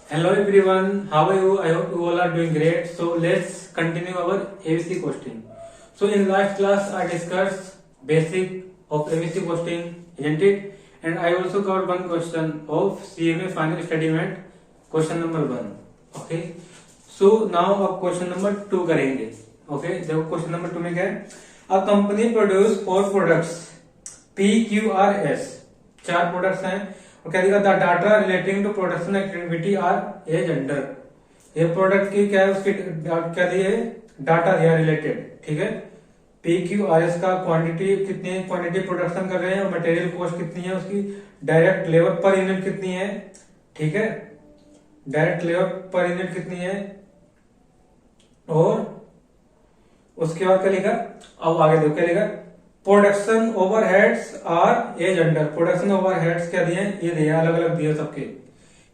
Hello everyone, how are you? I hope you all are doing great. So let's continue our ABC question. So in last class I discussed basic of ABC question, isn't it? And I also covered one question of CMA final statement, question number 1. Okay. So now अब question number 2 करेंगे. Okay. देखो question number 2 में क्या है? A company produce 4 products PQRS. 4 products हैं और क्या दिखा the data relating to production activity are as under. ये प्रोडक्ट की क्या है उसकी क्या दिए डाटा दिया रिलेटेड. ठीक है. PQRS का क्वांटिटी कितनी क्वांटिटी प्रोडक्शन कर रहे हैं और मटेरियल कॉस्ट कितनी है उसकी, डायरेक्ट लेबर पर यूनिट कितनी है. ठीक है. डायरेक्ट लेबर पर यूनिट कितनी है और उसके बाद क्या लिखा. अब आगे देखो क्या लिखा. Production overheads are as under. Production overheads क्या दिए ये दिए अलग अलग दिए सबके.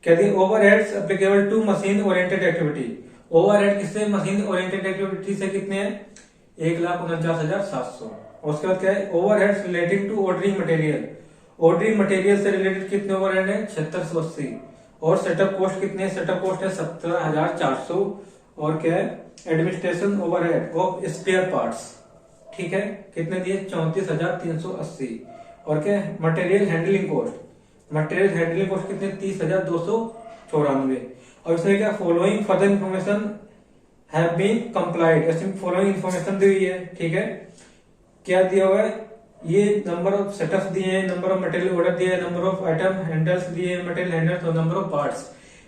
क्या दिए overheads applicable to machine oriented activity. Overhead किससे मशीन ओरिएंटेड एक्टिविटी से कितने हैं 1,49,700. और उसके बाद क्या है overheads relating to ordering material. Ordering material से रिलेटेड कितने ओवरहेड है 7680. और सेटअप कॉस्ट कितने सेटअप कॉस्ट है 17,400. और क्या है administration overhead of spare parts. ठीक है कितने दिए 34,380. और क्या है material handling cost. Material handling cost कितने 30,294. और इसमें क्या following further information have been compiled. इसमें फॉलोइंग इंफॉर्मेशन दी हुई है. ठीक है. क्या दिया हुआ है ये नंबर ऑफ सेटअप्स दिए हैं, नंबर ऑफ मटेरियल ऑर्डर दिए हैं, नंबर ऑफ आइटम हैंडल्स दिए हैं मटेरियल हैंडल्स और नंबर ऑफ पार्ट्स.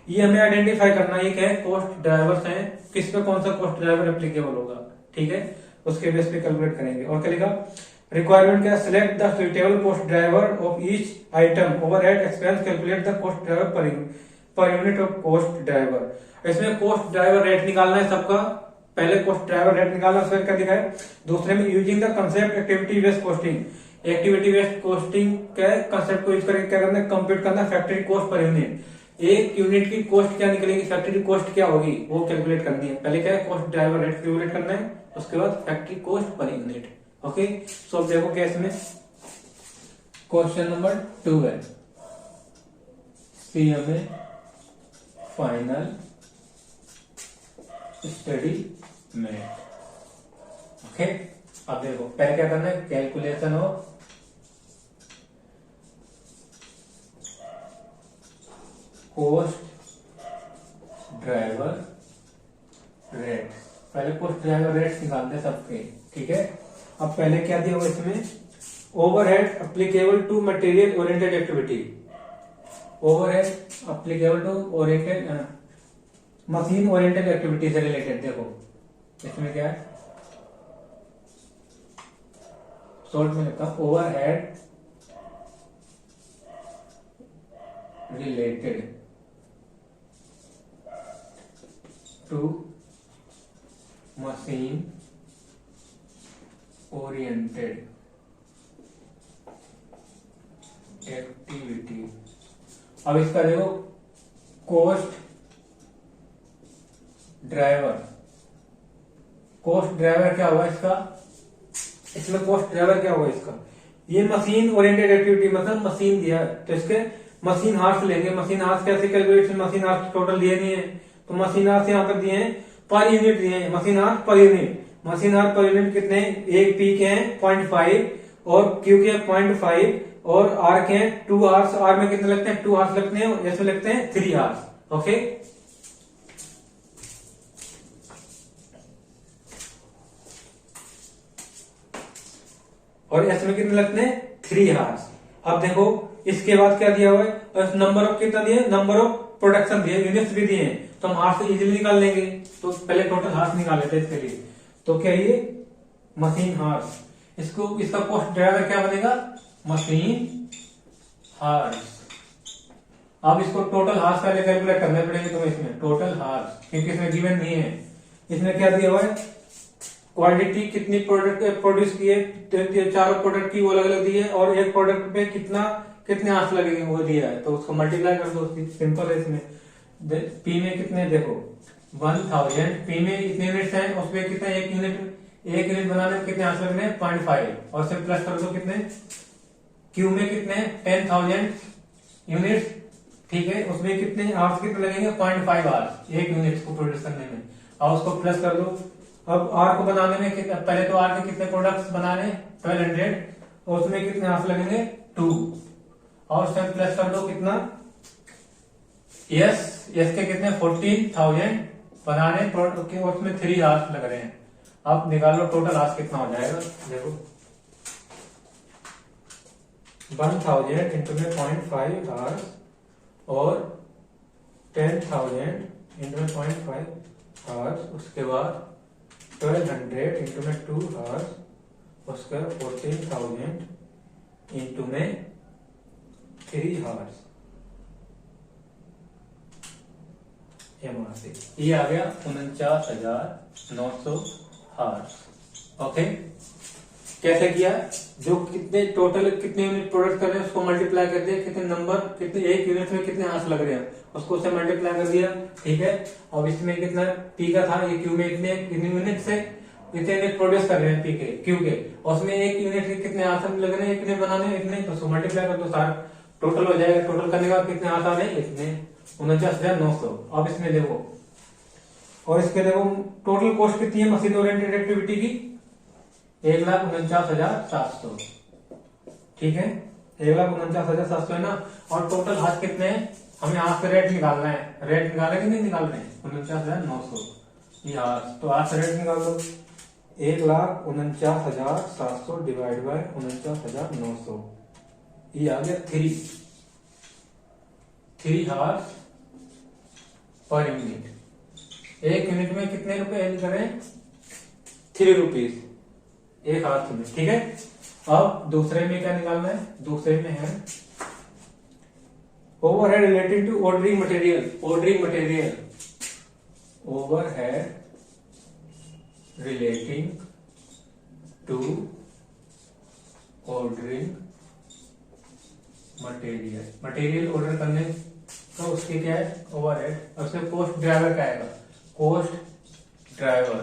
ये हमें आइडेंटिफाई करना है क्या है कॉस्ट ड्राइवर्स हैं किस पे कौन सा कॉस्ट ड्राइवर एप्लीकेबल होगा. ठीक है. उसके बेस पे कैलकुलेट करेंगे. और क्या लिखा रिक्वायरमेंट क्या select the suitable cost driver of each item overhead expense calculate the cost driver per unit of cost driver. इसमें कॉस्ट ड्राइवर रेट निकालना है सबका. पहले कॉस्ट ड्राइवर रेट निकालना फिर क्या दिखा है. दूसरे में using the concept activity based costing. Activity based costing क्या कंसेप्ट को यूज करके क्या करना है कंप्यूट करना फैक्ट्री कॉस्ट पर यूनिट. एक यूनिट की कॉस्ट क्या निकलेगी फैक्ट्री कॉस्ट क्या होगी वो कैलकुलेट करनी है. पहले क्या है कॉस्ट ड्राइवर रेट कैलकुलेट करना है उसके बाद factory cost per unit. Okay. So अब देखो क्या इसमें क्वेश्चन नंबर 2 है CMA फाइनल स्टडी में. ओके. अब देखो पहले क्या करना है calculation of cost driver rate. पहले कॉस्ट ड्राइवर रेट्स निकालते हैं सबके. ठीक है. अब पहले क्या दिया हुआ इसमें overhead applicable to material oriented activity. Overhead applicable to oriented machine oriented activity से रिलेटेड. देखो इसमें क्या है शॉर्ट में लिखा overhead related to machine oriented activity. अब इसका देखो कॉस्ट ड्राइवर. कॉस्ट ड्राइवर क्या हुआ इसका. इसमें कॉस्ट ड्राइवर क्या हुआ इसका ये मशीन ओरिएंटेड एक्टिविटी मतलब मशीन दिया तो इसके मशीन हार्स लेंगे. मशीन हार्स कैसे कैलकुलेशन मशीन हार्स टोटल दिए नहीं है तो मशीन हार्स यहाँ पर दिए हैं पर यूनिट दिए हैं. Machine hours per unit. Machine hours per unit कितने एक पी के हैं 0.5 और क्यू के 0.5 और आर के 2 हार्स. आर में कितने लगते हैं 2 हार्स लगते हैं और इसमें लगते हैं 3 हार्स. ओके. और इसमें कितने लगते हैं 3 हार्स. अब देखो इसके बाद क्या दिया हुआ है और नंबर ऑफ कितना दिए नंबर ऑफ प्रोडक्शन दिए यूनिट्स भी दिए हैं तो हम हार्स से इजीली निकाल लेंगे. तो पहले टोटल हार्स निकाल लेते हैं इसके लिए. तो क्या ये मशीन हार्स इसको इसका कॉस्ट ड्राइवर क्या बनेगा मशीन हार्स. अब इसको टोटल हार्स पहले कैलकुलेट करने पड़ेंगे तुम्हें इसमें टोटल हार्स क्योंकि इसमें गिवन नहीं है. इसमें क्या दिया हुआ है क्वांटिटी कितनी प्रोडक्ट प्रोड्यूस किए 4 प्रोडक्ट की वो अलग अलग दी है और एक प्रोडक्ट पे कितने हार्स लगेंगे वो दिया है तो उसको मल्टीप्लाई कर दो. सिंपल है. इसमें पी में कितने देखो 1000 पी में इतने यूनिट्स हैं उसमें कितना एक यूनिट बनाने में कितने हार्स लगने हैं 0.5 और से प्लस कर दो कितने क्यू में कितने 10,000 यूनिट्स. ठीक है, उसमें कितने आवर्स कितने लगेंगे, 0.5 आवर्स एक यूनिट को प्रोड्यूस करने में। और उसको प्लस कर दो। अब आर को बनाने में कितना, पहले तो आर के कितने प्रोडक्ट्स बना रहे 1200, और उसमें कितने आवर्स लगेंगे 2, और उसमें प्लस कर दो कितना, यस के कितने 14,000 बना रहे प्रोडक्ट के, और उसमें 3 आवर्स लग रहे हैं। अब निकालो टोटल आवर्स कितना हो जाएगा, देखो 1000 इंटू में 0.5 आवर्स और 10,000 इंटू में 0.5 आवर्स, उसके बाद 1200 इंटू में 2 आवर्स, उसका 14,000 इंटू में 3 आवर्स, ये आ गया 49,900 आवर्स। ओके, कैसे किया, जो कितने टोटल कितने यूनिट प्रोडक्ट कर रहे हैं उसको मल्टीप्लाई कर दिया, कितने नंबर, कितने एक यूनिट में कितने आंस लग रहे हैं उसको से मल्टीप्लाई कर दिया। ठीक है, और इसमें कितना पी का था, ये क्यू में इतने यूनिट से इतने यूनिट प्रोड्यूस कर रहे हैं पी के क्यू के, और उसमें एक यूनिट के कितने आंसर लग रहे हैं, इतने बनाने हैं इतने, तो उसको मल्टीप्लाई कर दो सारा टोटल हो जाएगा। टोटल करने का कितने आंसर आ रहे हैं, इतने 49,900। अब इसमें देखो, और इसके देखो टोटल कॉस्ट कितनी है मशीन ओरिएंटेड एक्टिविटी की, 1,49,700। ठीक है, 1,49,700 है ना। और टोटल हाथ कितने हैं, हमें हाथ पे रेट निकालना है, रेट निकाले कि नहीं निकाल रहे हैं, 49,900 ये हाथ, तो हाथ से रेट निकाल दो, 1,49,700 डिवाइड बाय 49,900, ये आ गया 3 हार्स पर यूनिट। एक यूनिट में कितने रुपए एड करें, 3 रुपीज एक हाथ में। ठीक है, अब दूसरे में क्या निकालना है, दूसरे में है overhead related to ordering material, overhead relating to ordering material order करने का उसके क्या है ओवरहेड, और उसमें कॉस्ट ड्राइवर क्या आएगा, कॉस्ट ड्राइवर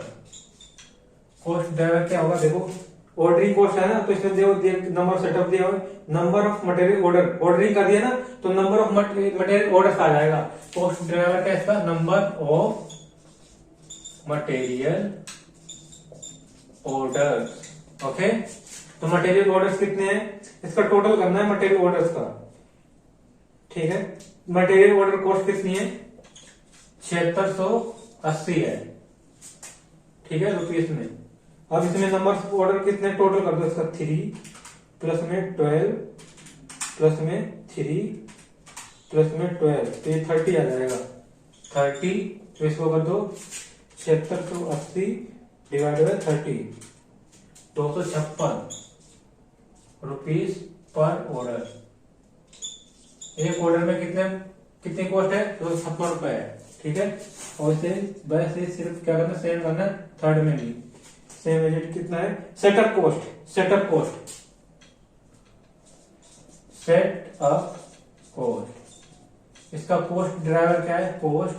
क्या होगा, देखो ऑर्डरिंग कॉस्ट है ना, तो इसमें देखो नंबर ऑफ सेटअप दिया हुआ, नंबर ऑफ मटेरियल ऑर्डरिंग कर दिया ना, तो नंबर ऑफ मटेरियल ऑर्डर आ जाएगा। कॉस्ट ड्राइवर क्या इसका, number of material orders. Okay, तो मटेरियल ऑर्डर्स कितने हैं, इसका टोटल करना है मटेरियल ऑर्डर्स का। ठीक है, मटेरियल ऑर्डर कॉस्ट कितनी है, 7680 है। ठीक है, रुपीस में। अब इसमें नंबर ऑर्डर कितने टोटल कर दो, इसका 3 प्लस में 12 प्लस में 3 प्लस में 12, तो ये 30 आ जाएगा 30, तो इसको कर दो 7680 डिवाइड बाय 30, 256 रुपीस पर ऑर्डर। एक ऑर्डर में कितनी कॉस्ट है, 256 रुपए है। ठीक है, और इसे वैसे सिर्फ क्या करना, सेम करना थर्ड में भी सेम एज कितना है, सेटअप कॉस्ट, इसका कॉस्ट ड्राइवर क्या है, कॉस्ट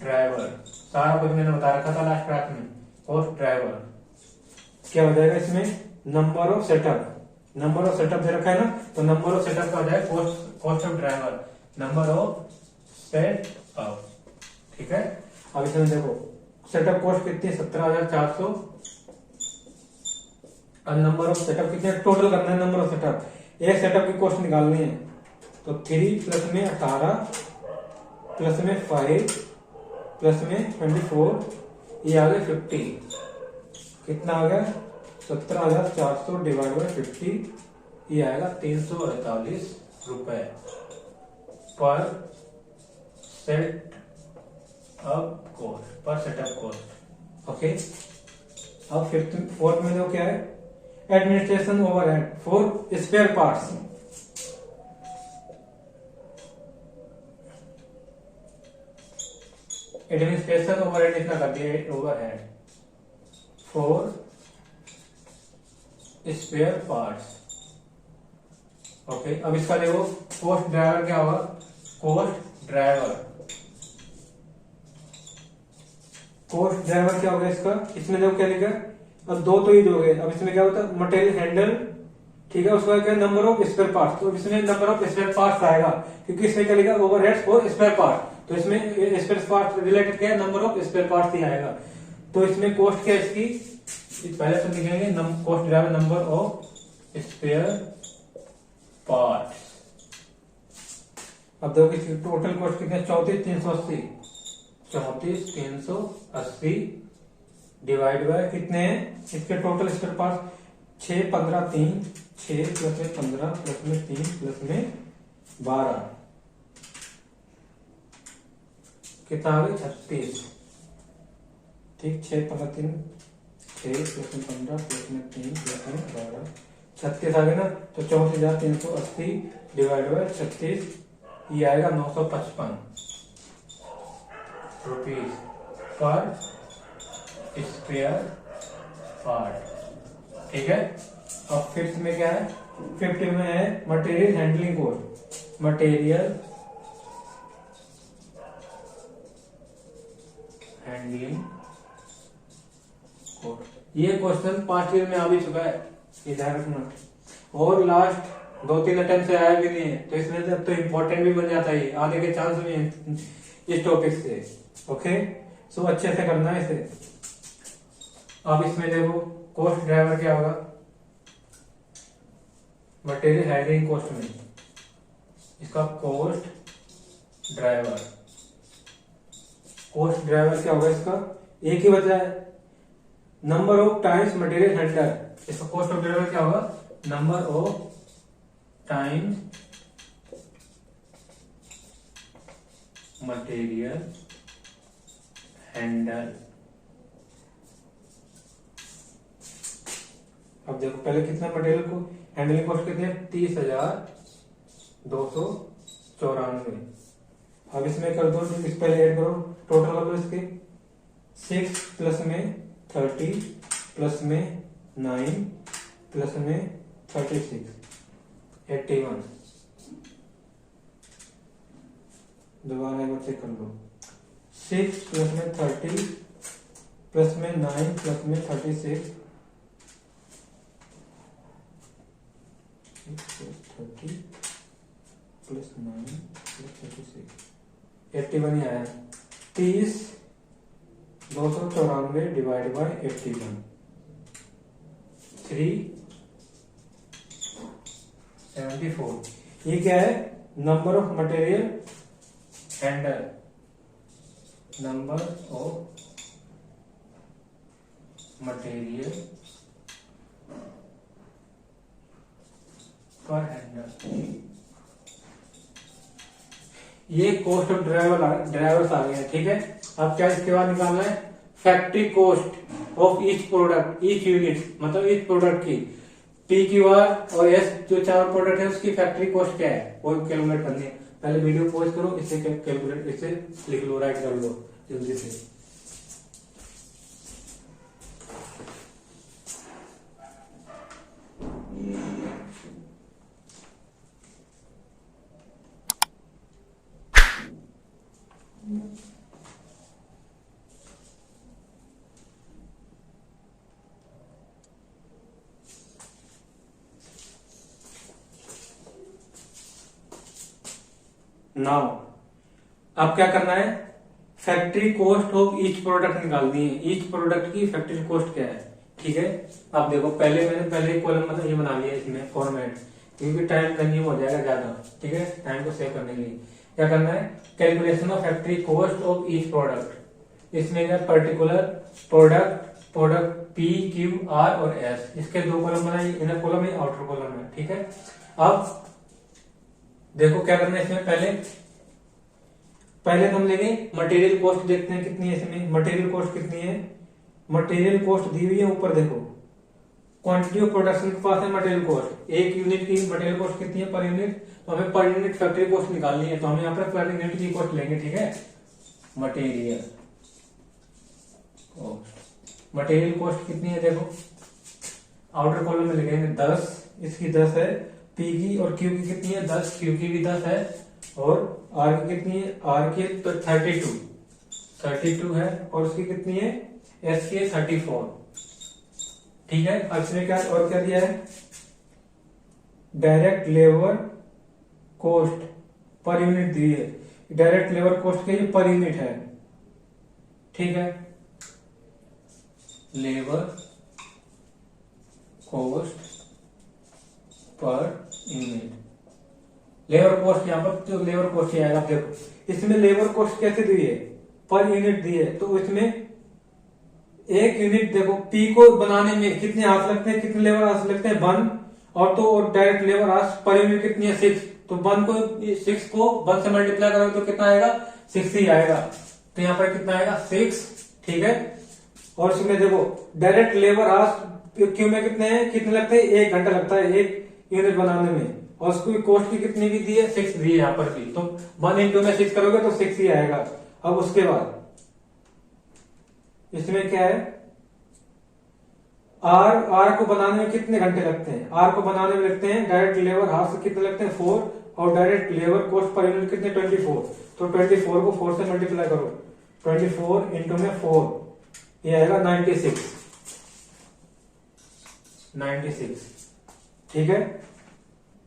ड्राइवर, सारा कुछ मैंने बता रखा था लास्ट क्लास में। कॉस्ट ड्राइवर क्या हो जाएगा, इसमें नंबर ऑफ सेटअप दे रखा है ना, तो नंबर ऑफ सेटअप का हो जाएगा cost of driver, number of setup. ठीक है, अब इसमें देखो सेटअप कॉस्ट कितनी है, 17,400, और नंबर ऑफ सेटअप कितने, टोटल करना है नंबर ऑफ सेटअप, एक सेटअप की कॉस्ट निकालनी है, तो 3 प्लस में 18 प्लस में 5 प्लस में 24, ये आ गया 50। कितना आ गया, 17,400 डिवाइड बाय 50, ये आएगा 348 रुपए per setup cost, per setup cost. Okay, अब 4th में जो क्या है, administration overhead for spare parts. Administration overhead इतना कर दिया, overhead for spare parts. Okay, अब इसका देखो कॉस्ट ड्राइवर क्या होगा, कॉस्ट ड्राइवर क्या होगा इसका, इसमें देखो क्या लिखा, अब 2 तो यूज हो गए। अब इसमें क्या होता है, मटेरियल हैंडल ठीक है। उसके बाद क्या नंबर ऑफ स्पेयर पार्ट, तो इसमें नंबर ऑफ स्पेयर पार्ट आएगा क्योंकि इसमें क्या लिखा ओवरहेड्स और स्पेयर पार्ट, तो इसमें स्पेयर पार्ट रिलेटेड क्या है नंबर ऑफ स्पेयर पार्ट ही आएगा। तो इसमें कॉस्ट क्या है इसकी, पहले तो लिखेंगे cost driver number of spare part. अब देखो इसकी टोटल कॉस्ट कितनी है 34,380, 34,380 डिवाइड बाय कितने हैं इसके टोटल स्पेयर पार्ट 6, 15, 3, 6 प्लस में 15 प्लस में 3 प्लस में 12 कितना आ गया 36। ठीक 6, 15, 3, 6 प्लस में 15 प्लस में 3 प्लस में 12 36 आ गया ना। तो 34,380 डिवाइड बाय 36 ये आएगा 955 रुपीज पर स्पेयर पार्ट। ठीक है। अब फिफ्थ में क्या है, फिफ्थ में है material handling cost, material handling cost. ये क्वेश्चन 5 ईयर में आ भी चुका है, ये ध्यान रखना, और लास्ट 2-3 अटेम्प्ट से आया भी नहीं है, तो इसमें से अब तो इम्पोर्टेंट भी बन जाता है, आने के चांस भी है इस टॉपिक से। ओके सो अच्छे से करना है इसे। अब इसमें देखो कॉस्ट ड्राइवर क्या होगा मटेरियल हैंडलिंग कॉस्ट में, इसका कॉस्ट ड्राइवर क्या होगा इसका, एक ही बचा है number of times material handler. इसका कॉस्ट ऑफ ड्राइवर क्या होगा number of times material handle. अब देखो पहले कितना मटेरियल को हैंडलिंग कॉस्ट कितनी है 30,294। अब इसमें कर दो इस पहले ऐड करो टोटल कर लो इसके 6 प्लस में 30 प्लस में 9 प्लस में 36 81। दोबारा एक बार चेक कर लो 6 प्लस में 30 प्लस में 9 प्लस में 36 30 प्लस 9 प्लस 36 81 ही आया। 30,294 डिवाइड बाय 81 374। ये क्या है number of material handle, number of material पर हैंडल। ये कॉस्ट ऑफ ड्राइवर्स आ गए हैं। ठीक है। अब क्या इसके बाद निकालना है factory cost of each product, each unit मतलब ईच प्रोडक्ट की पी क्यू आर और एस जो 4 प्रोडक्ट है उसकी फैक्ट्री कॉस्ट क्या है वो कैलकुलेट करनी है। पहले वीडियो पॉज करो, इसे कैलकुलेट इसे लिख लो, राइट कर लो जल्दी से। नाउ अब क्या करना है factory cost of each product निकालनी है, ईच प्रोडक्ट की फैक्ट्री कॉस्ट क्या है। ठीक है। अब देखो मैंने पहले कॉलम मतलब ये बना लिया इसमें फॉर्मेट, क्योंकि टाइम कंज्यूम हो जाएगा ज्यादा। ठीक है। टाइम को सेव करने के लिए क्या करना है calculation of factory cost of each product. इसमें क्या particular product P Q R और एस, इसके 2 कॉलम बनाए, इनर कॉलम है आउटर कॉलम है। ठीक है। अब देखो क्या करना है इसमें पहले हम लेंगे मटेरियल कॉस्ट, देखते हैं कितनी है इसमें मटेरियल कॉस्ट कितनी है। मटेरियल कॉस्ट दी हुई है ऊपर देखो, क्वांटिटी ऑफ प्रोडक्शन के पास है मटेरियल कॉस्ट, एक यूनिट की मटेरियल कॉस्ट कितनी है पर यूनिट, तो हमें पर यूनिट फैक्ट्री कॉस्ट निकालनी है, तो हम यहाँ पर पर यूनिट की कॉस्ट लेंगे। ठीक है। मटेरियल कॉस्ट कितनी है देखो आउटर कॉलम में लिखेंगे 10, इसकी 10 है, पी की और क्यू की कितनी है 10, क्यू की भी 10 है, और आर की कितनी है आर की तो 32 है, और उसकी कितनी है एस की 34। ठीक है। अब इसमें क्या और क्या दिया है direct labour cost per unit दी है। डायरेक्ट लेबर कॉस्ट के ये पर यूनिट है, ठीक है। Labour cost per unit, labour cost यहाँ पर तो लेबर कॉस्ट ही आएगा। देखो इसमें लेबर कॉस्ट कैसे दी है, पर यूनिट दी है, तो इसमें एक यूनिट देखो पी को बनाने में कितने हाथ लगते हैं, कितने लेबर हाथ लगते हैं, 1। और तो और डायरेक्ट लेबर हाथ पर यूनिट कितनी है, 6। तो 6 को 1 से मल्टीप्लाई करोगे तो कितना आएगा, 6 ही आएगा। तो यहाँ पर कितना आएगा, 6, ठीक है। और इसमें देखो डायरेक्ट लेबर हाथ क्यू में कितने हैं, कितने लगते हैं, 1 घंटा लगता है एक यूनिट बनाने में। और उसको कॉस्ट की कितनी भी दी है, 6 दी है यहाँ पर भी। तो 1 इंटू में 6 करोगे तो 6 ही आएगा। अब उसके बाद इसमें क्या है, आर को बनाने में कितने घंटे लगते हैं, आर को बनाने में लगते हैं डायरेक्ट लेबर हाफ से कितने लगते हैं, 4। और direct labour cost per unit कितने, 24। तो 24 को 4 से मल्टीप्लाई करो, 24 इंटू में 4, ये आएगा 96, ठीक है।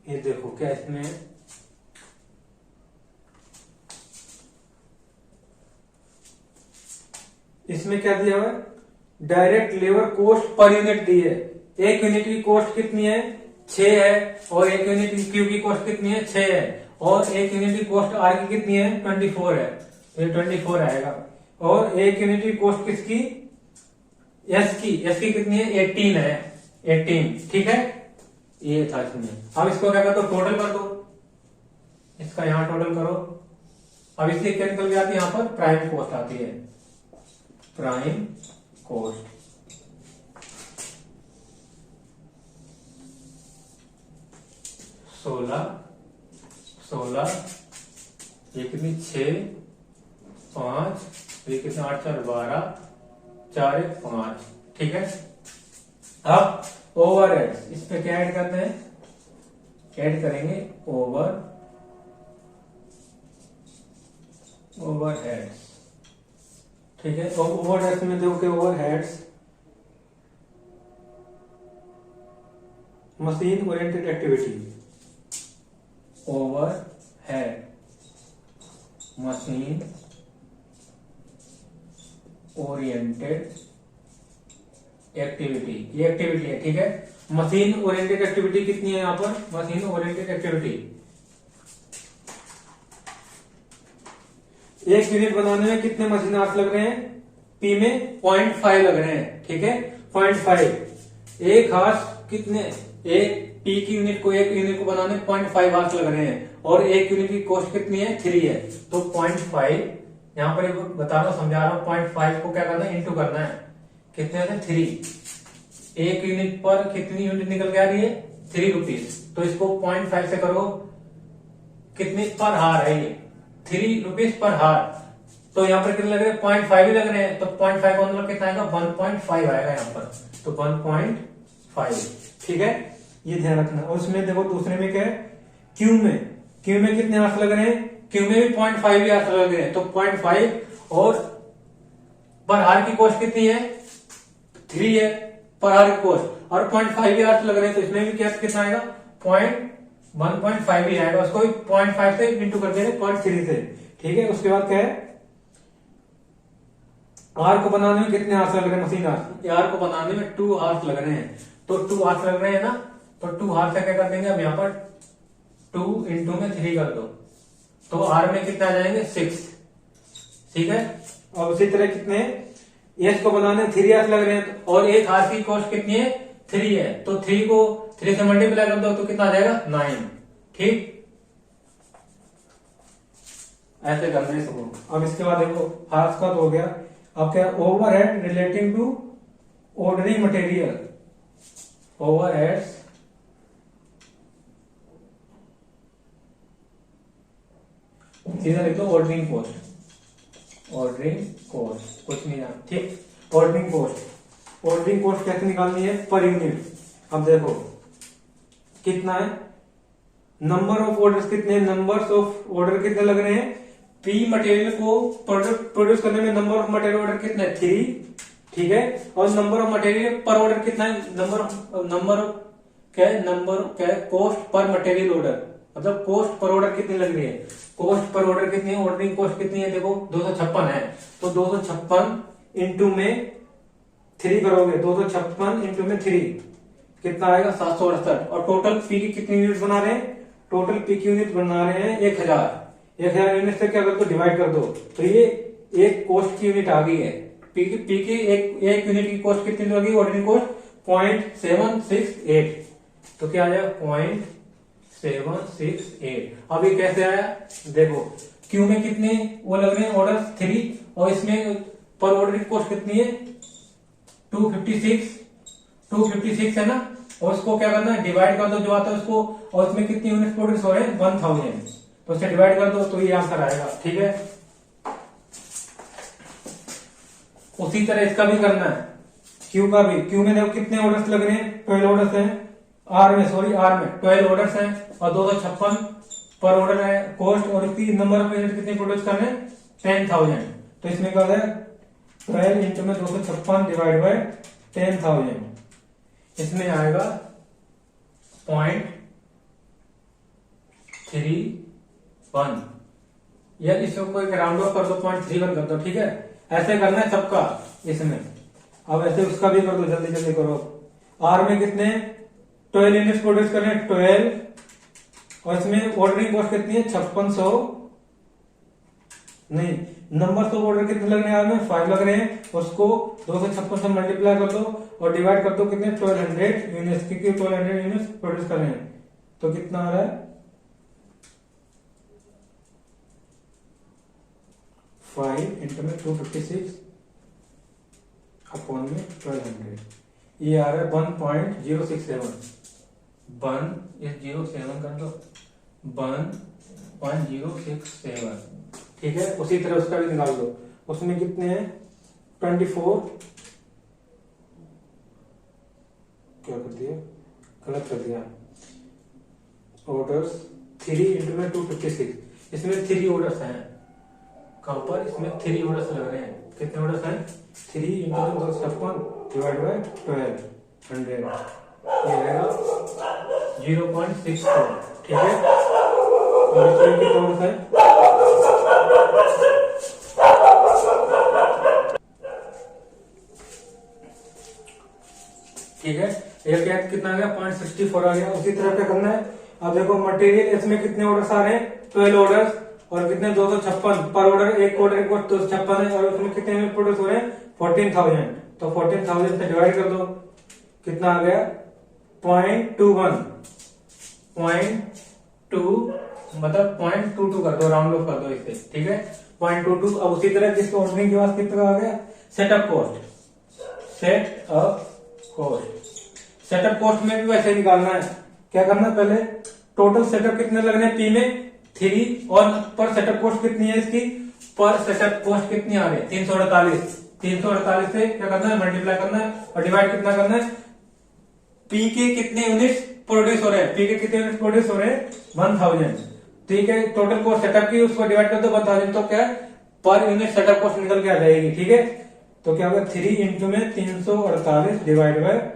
ये देखो क्या इसमें क्या दिया हुआ है, direct labour cost per unit दी है। एक यूनिट की कॉस्ट कितनी है, 6 है। और एक यूनिट की क्यू की कॉस्ट कितनी है, 6 है। और एक यूनिट की कॉस्ट आर की कितनी है, 24 है। तो ये 24 आएगा। और एक यूनिट की कॉस्ट किसकी, एस की कितनी है, 18 है, 18, ठीक है। ये था इसमें। अब इसको क्या कर दो, टोटल कर दो, इसका यहां टोटल करो। अब इससे क्या निकल के आती है, यहां पर प्राइम कॉस्ट आती है, प्राइम कॉस्ट। सोलह ये कितनी, 6, 5, ये कितना, 8, 4, 12, 4, 1, 5, ठीक है। अब ओवरहेड्स, इस पे क्या ऐड करते हैं, ऐड करेंगे ओवरहेड्स, ठीक है। तो ओवरहेड्स में देखो कि overheads machine oriented activity, overhead machine oriented activity, ये एक्टिविटी है, ठीक है। मशीन ओरिएंटेड एक्टिविटी कितनी है यहां पर, मशीन ओरिएंटेड एक्टिविटी, एक यूनिट बनाने में कितने मशीन आवर्स लग रहे हैं, पी में 0.5 लग रहे हैं, ठीक है, 0.5। एक हार्स कितने, एक पी की यूनिट को, एक यूनिट को बनाने में 0.5 हार्स लग रहे हैं। और एक यूनिट की कॉस्ट कितनी है, 3 है। तो 0.5 यहां पर बता रहा हूं, समझा रहा हूं, 0.5 को क्या करना है, इंटू करना है, कितने होते हैं, 3। एक यूनिट पर कितनी यूनिट निकल के आ रही है, 3 रुपीज। तो इसको 0.5 से करो, कितने पर हार है, ये 3 रुपीज पर हार। तो यहाँ पर कितने लग रहे हैं, 0.5 ही लग रहे हैं। तो 0.5 का मतलब कितना आएगा, 1.5 आएगा यहाँ पर। तो 1.5, ठीक है, ये ध्यान रखना। और उसमें देखो दूसरे में क्या है, क्यू में कितने हाथ लग रहे हैं, क्यू में भी 0.5 ही हाथ लग रहे हैं। तो 0.5 और पर हार की कॉस्ट कितनी है, 3 है पर हार की कॉस्ट, और 0.5 ही हाथ लग रहे हैं। तो इसमें भी क्या कितना आएगा, 1.5 ही आएगा। उसको 0.5 से इंटू कर देंगे 0.3 से, ठीक है। उसके बाद क्या है, आर को बनाने में कितने हाथ लग रहे हैं, मशीन हाथ, आर को बनाने में 2 हाथ लग रहे हैं। तो 2 हाथ लग रहे हैं ना, तो 2 हाथ से क्या कर देंगे, अब यहाँ पर 2 इंटू में 3 कर दो, तो आर में कितना आ जाएंगे, 6, ठीक है। और उसी तरह कितने, एस को बनाने में 3 हाथ लग रहे हैं, और एक हाथ की कॉस्ट कितनी है, 3 है। तो 3 को 3 से मल्टीप्लाई कर दो तो कितना आ जाएगा, 9, ठीक। ऐसे करना है इसको। अब इसके बाद देखो हाथ का तो हो गया। अब क्या, overhead relating to ordering material, overheads सीधा लिख दो, ऑर्डरिंग कॉस्ट, कुछ नहीं जाना, ठीक। ऑर्डरिंग कॉस्ट कैसे निकालनी है, पर यूनिट। अब देखो कितना है, नंबर ऑफ ऑर्डर्स कितने, नंबर्स ऑफ ऑर्डर कितने लग रहे हैं, पी मटेरियल को प्रोड्यूस करने में नंबर ऑफ मटेरियल ऑर्डर कितना है, 3, ठीक है। और नंबर ऑफ मटेरियल पर ऑर्डर कितना है, नंबर ऑफ क्या नंबर, क्या कॉस्ट पर मटेरियल ऑर्डर, मतलब कॉस्ट पर ऑर्डर कितनी लग रही है, कॉस्ट पर ऑर्डर कितनी है, ऑर्डरिंग कॉस्ट कितनी है, देखो 256 है, तो 256 इंटू में 3 करोगे, 256 इंटू में 3 कितना आएगा 768। और टोटल पी की कितनी यूनिट बना रहे हैं, टोटल पी की यूनिट बना रहे हैं 1000 यूनिट से क्या कर दो, डिवाइड कर दो, तो ये एक कॉस्ट की यूनिट आ गई है। पी की एक यूनिट की कॉस्ट कितनी लगी, ऑर्डरिंग कॉस्ट 0.768, तो क्या आ जाएगा 0.768। अब ये कैसे आया, देखो क्यू में कितने वो लग रहे हैं ऑर्डर 3, और इसमें पर ऑर्डरिंग कॉस्ट कितनी है 256 है ना, और उसको क्या करना है, डिवाइड कर दो जो आता है उसको, और उसमें कितनी यूनिट प्रोड्यूस हो रहे हैं 1000, तो उसे डिवाइड कर दो तो ये आंसर आएगा। ठीक है, उसी तरह इसका भी करना है, क्यू का भी। क्यू में देखो कितने ऑर्डर्स लग रहे हैं, 12 ऑर्डर्स हैं, आर में 12 ऑर्डर्स हैं, और 256 पर ऑर्डर है कॉस्ट, और इसकी नंबर ऑफ यूनिट कितनी प्रोड्यूस करने 10,000, तो इसमें क्या होगा 12 इंटू में 256 डिवाइड बाय 10,000, इसमें आएगा 0.31, या इसको राउंड ऑफ कर दो 0.31 कर दो। ठीक है, ऐसे करना है सबका इसमें। अब ऐसे उसका भी कर दो, जल्दी जल्दी करो। आर में कितने 12 यूनिट प्रोड्यूस कर रहे हैं 12, और इसमें ऑर्डरिंग कॉस्ट कितनी है 5600, नहीं नंबर ऑफ ऑर्डर कितने लग रहे हैं, आर में 5 लग रहे हैं, उसको 256 से मल्टीप्लाई कर दो और डिवाइड कर दो कितने 1200 यूनिट, क्योंकि 1200 यूनिट प्रोड्यूस कर रहे हैं, तो कितना आ रहा है 5 इंटू में 256 अपॉन में 1200, ये आ रहा है 1.067, 1.067 कर दो 1.067। ठीक है, उसी तरह उसका भी निकाल दो, उसमें कितने हैं 24, क्या कर दिया, गलत कर दिया, ऑर्डर्स 3 इंटू में 256, इसमें 3 ऑर्डर्स हैं, कहां पर, इसमें 3 ऑर्डर्स लग रहे हैं, कितने ऑर्डर्स हैं 3 इंटू में 256 डिवाइड बाय 1200, ये रहेगा 0.64। ठीक है, और इसमें कितने ऑर्डर्स हैं, ठीक है, एक कितना आ गया 0.64 आ गया। उसी तरह पे करना है। अब देखो मटेरियल, इसमें कितने ऑर्डर्स आ रहे हैं 12 ऑर्डर्स, और कितने 256 पर ऑर्डर, एक ऑर्डर को 256 है, और उसमें कितने यूनिट प्रोड्यूस हो रहे हैं 14,000, तो 14,000 से डिवाइड कर दो, कितना आ गया 0.21, 0.2 मतलब 0.22 कर दो, राउंड ऑफ कर दो इसे। ठीक है, 0.22। अब उसी तरह जिसको ऑर्डरिंग के बाद कितना आ गया सेटअप कॉस्ट, सेटअप कॉस्ट में भी वैसे निकालना है। क्या करना है, पहले टोटल सेटअप कितने लग रहे हैं पी में 3, और पर सेटअप कॉस्ट कितनी है इसकी, पर सेटअप कॉस्ट कितनी आ रही है 348 से क्या करना है मल्टीप्लाई करना है, और डिवाइड कितना करना है, पी के कितने यूनिट्स प्रोड्यूस हो रहे हैं, पी के कितने यूनिट प्रोड्यूस हो रहे हैं 1000। ठीक है, टोटल कॉस्ट सेटअप की उसको डिवाइड कर दो 1000, तो क्या है पर यूनिट सेटअप कॉस्ट निकल के आ जाएगी। ठीक है, तो क्या होगा 3 इंटू में 348 डिवाइड बाय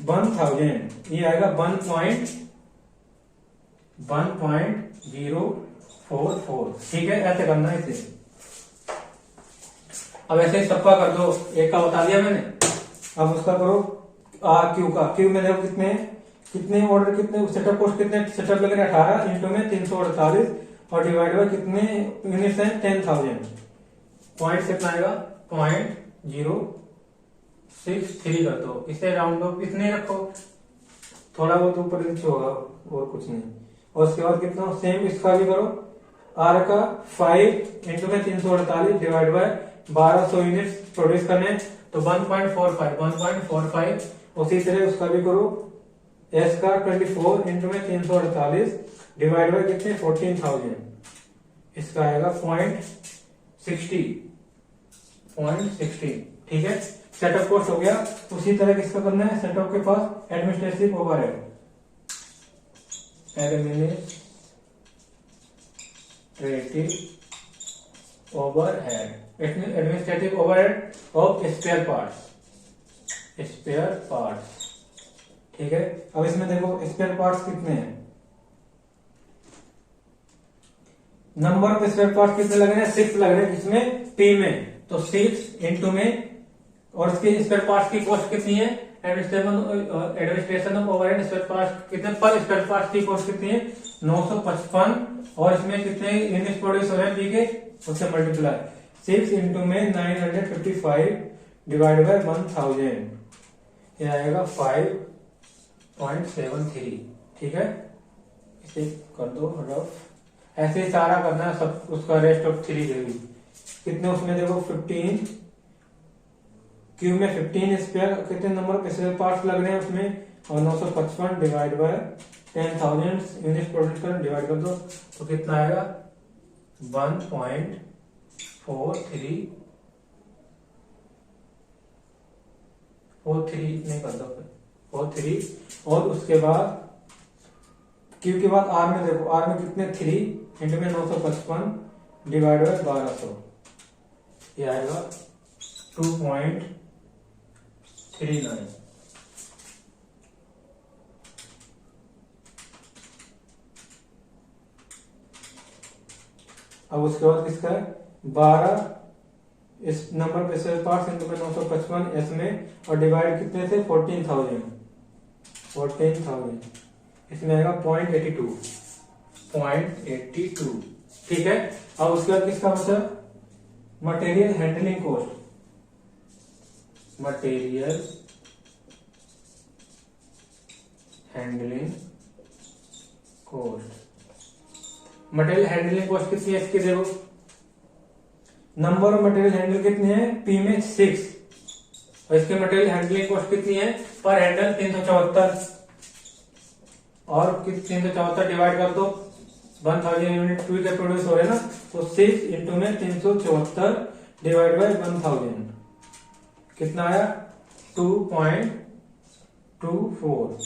1000, ये आएगा 1.044। ठीक है, ऐसे करना है इसे। अब ऐसे सबका कर दो, एक का बता दिया मैंने, अब उसका करो क्यू का। क्यू में देखो कितने ऑर्डर, कितने सेटअप कॉस्ट, कितने सेटअप लग रहे हैं 18 इंटू में 348 और डिवाइड बाय कितने यूनिट्स हैं 10,000, पॉइंट कितना आएगा 0.063 कर दो, इसे राउंड ऑफ इतने रखो, थोड़ा बहुत ऊपर नीचे होगा और कुछ नहीं। और उसके बाद कितना सेम इसका भी करो, आर का 5 इंटू में 348 डिवाइड बाय 1200 यूनिट्स प्रोड्यूस करने, तो 1.45। उसी तरह उसका भी करो, एस का 24 इंटू में 348 डिवाइड बाय कितने 14,000, इसका आएगा 0.60। ठीक है, सेटअप कॉस्ट हो गया। उसी तरह किसका करना है, सेटअप के पास administrative overhead, administrative overhead of spare parts. ठीक है। अब इसमें देखो स्पेयर पार्ट्स कितने हैं, नंबर ऑफ स्पेयर पार्ट्स कितने लग रहे हैं, 6 लग रहे हैं, जिसमें पी में तो 6 इंटू में, और इसके स्पेयर पार्ट्स की कॉस्ट कितनी है, administration of overhead spare parts कितने पर स्पेयर पार्ट्स की कॉस्ट कितनी है 955, और इसमें कितने यूनिट प्रोड्यूस हो रहे हैं पी के, उससे मल्टीप्लाई 6 इंटू में 955 डिवाइड बाय 1000, ये आएगा 5.73। ठीक है, इसे कर दो रफ, ऐसे ही सारा करना है सब, उसका रेस्ट ऑफ 3 देगी कितने, उसमें देखो 15 क्यूब में 15 स्पेयर कितने नंबर ऑफ स्पेयर पार्ट्स लग रहे हैं उसमें, और 955 डिवाइड बाय 10,000 यूनिट प्रोड्यूस कर डिवाइड कर दो, तो कितना आएगा 1.43 नहीं कर दो 43, और उसके बाद क्यू के बाद आर में देखो, आर में कितने 3 इंटू में 955 डिवाइड बाय 1200, ये आएगा 2.39। अब उसके बाद किसका है 12 इस नंबर पे स्पेयर पार्ट्स इंटू में 955 एस में, और डिवाइड कितने से 14,000, इसमें आएगा 0.82। ठीक है। अब उसके बाद किसका बचा material handling cost, material handling cost कितनी है इसकी, देखो नंबर ऑफ मटेरियल हैंडल कितने हैं पी में 6, और इसके मटेरियल हैंडलिंग कॉस्ट कितनी है पर हैंडल 374, और 374 डिवाइड कर दो 1000 यूनिट क्यू के प्रोड्यूस हो रहे हैं ना, तो 6 इंटू में 374 डिवाइड बाय 1000 कितना आया 2.24।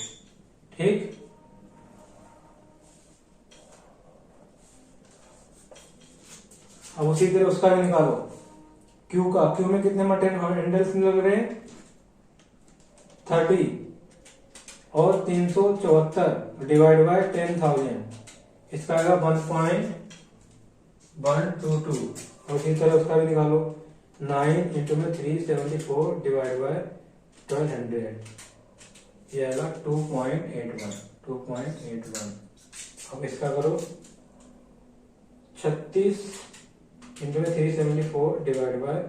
ठीक, अब उसी तरह उसका भी निकालो क्यू का, क्यू में कितने मटेरियल हैंडल्स लग रहे हैं 30, और 374 डिवाइड बाय 10,000, इसका आएगा 1.122, और इसी तरह उसका भी निकालो 9 इंटू में 374 डिवाइड बाय 1200, ये आएगा 2.81। अब इसका करो 36 इंटू में 374 डिवाइड बाय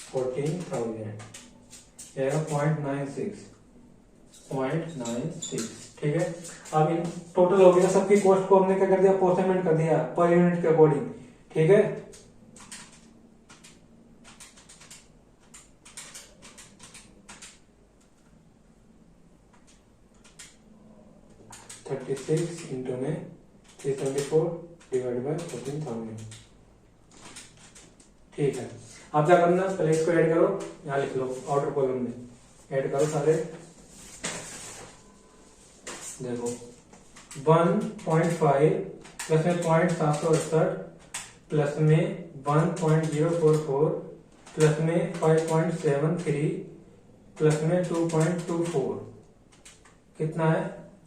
14,000, ये आएगा 0.96। ठीक है, अब इन टोटल हो गया, सबकी कॉस्ट को हमने क्या कर दिया पोर्शनमेंट कर दिया पर यूनिट के अकॉर्डिंग। ठीक है, थर्टी सिक्स इंटू में 374 डिवाइड बाय 14,000। ठीक है, आप क्या करना पहले इसको ऐड करो, यहाँ लिख लो आउटर कॉलम में ऐड करो सारे, देखो 1.5 प्लस में 0.768 प्लस में 1.044 प्लस में 5.73 प्लस में 2.24 कितना है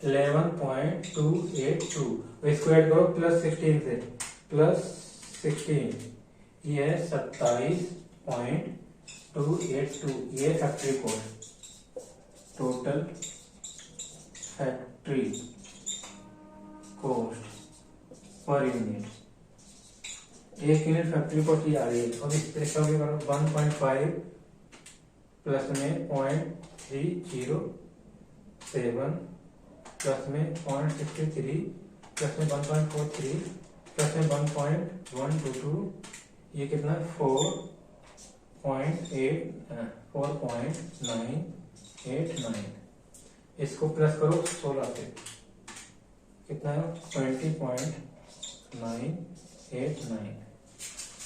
11.282। इसको ऐड करो प्लस 16 से, प्लस 16 ये 27.282, ये factory code, total factory cost per unit, एक यूनिट फैक्ट्री कॉस्ट ये आ रही है। अब इस तरह का भी करो 1.5 प्लस में 0.307 प्लस में 0.63 प्लस में 1.43 प्लस में 1.122, ये कितना 4.989, इसको प्लस करो 16 से कितना है 20.989।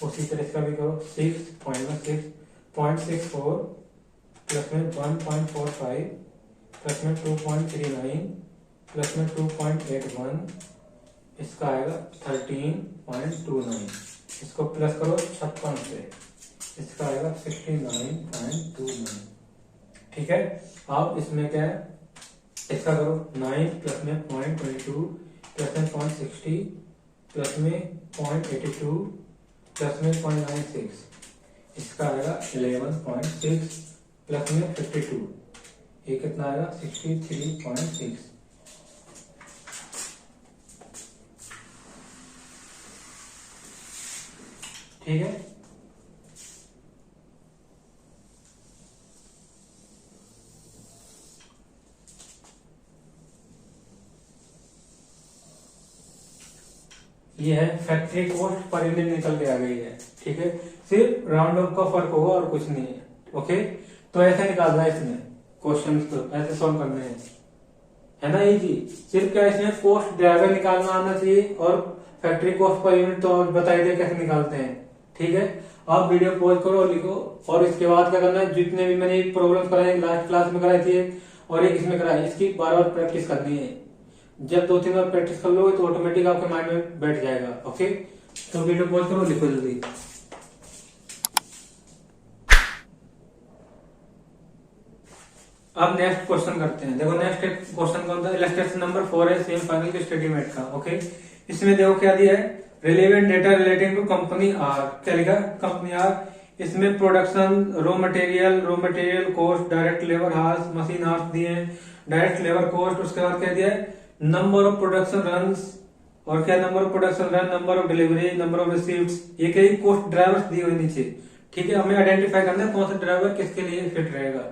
उसी तरह इसका भी करो 6.64 प्लस में 1.45 प्लस में 2.39 प्लस में 2.81, इसका आएगा 13.29। इसको प्लस करो 56 से, इसका आएगा 69.29। ठीक है, अब इसमें क्या है इसका करो 9 प्लस में 0.22 प्लस में 0.60 प्लस में 0.82 प्लस में 0.96, इसका आएगा 11.6 प्लस में 52, ये कितना आएगा 63.6। ठीक है, ये है फैक्ट्री कॉस्ट पर यूनिट निकल के आ गई है। ठीक है, सिर्फ राउंड ऑफ का फर्क होगा और कुछ नहीं है। ओके, तो ऐसे निकालना है इसमें क्वेश्चन, तो ऐसे सॉल्व करने हैं, है ना इजी। सिर्फ क्या इसमें कॉस्ट ड्राइवर निकालना आना चाहिए और फैक्ट्री कॉस्ट पर यूनिट तो बता ही दे कैसे निकालते हैं। ठीक है, आप वीडियो पॉज करो और लिखो, और इसके बाद क्या करना है, जितने भी मैंने प्रॉब्लम कराई लास्ट क्लास में कराई थी और एक इसमें कराई, इसकी बार बार प्रैक्टिस करनी है। जब 2-3 बार प्रैक्टिस कर लोगे तो ऑटोमेटिक आपके माइंड में बैठ जाएगा। ओके, तो वीडियो पॉज करो, लिखो जल्दी। अब नेक्स्ट क्वेश्चन करते हैं। देखो नेक्स्ट क्वेश्चन कौन था, इलस्ट्रेशन नंबर 4 है सेम फाइनल के स्टेटमेंट का। ओके, इसमें देखो क्या दिया है, relevant data relating to company R. क्या लिखा, कंपनी आर। इसमें production, raw material cost, direct labour hours, machine hours दिए हैं, डायरेक्ट लेबर कॉस्ट। उसके बाद क्या दिया है, नंबर ऑफ प्रोडक्शन रन, और क्या number of production run, number of delivery, number of receives, ये कई कॉस्ट ड्राइवर्स दिए हुए नीचे। ठीक है, हमें आइडेंटिफाई करना है कौन सा ड्राइवर किसके लिए फिट रहेगा।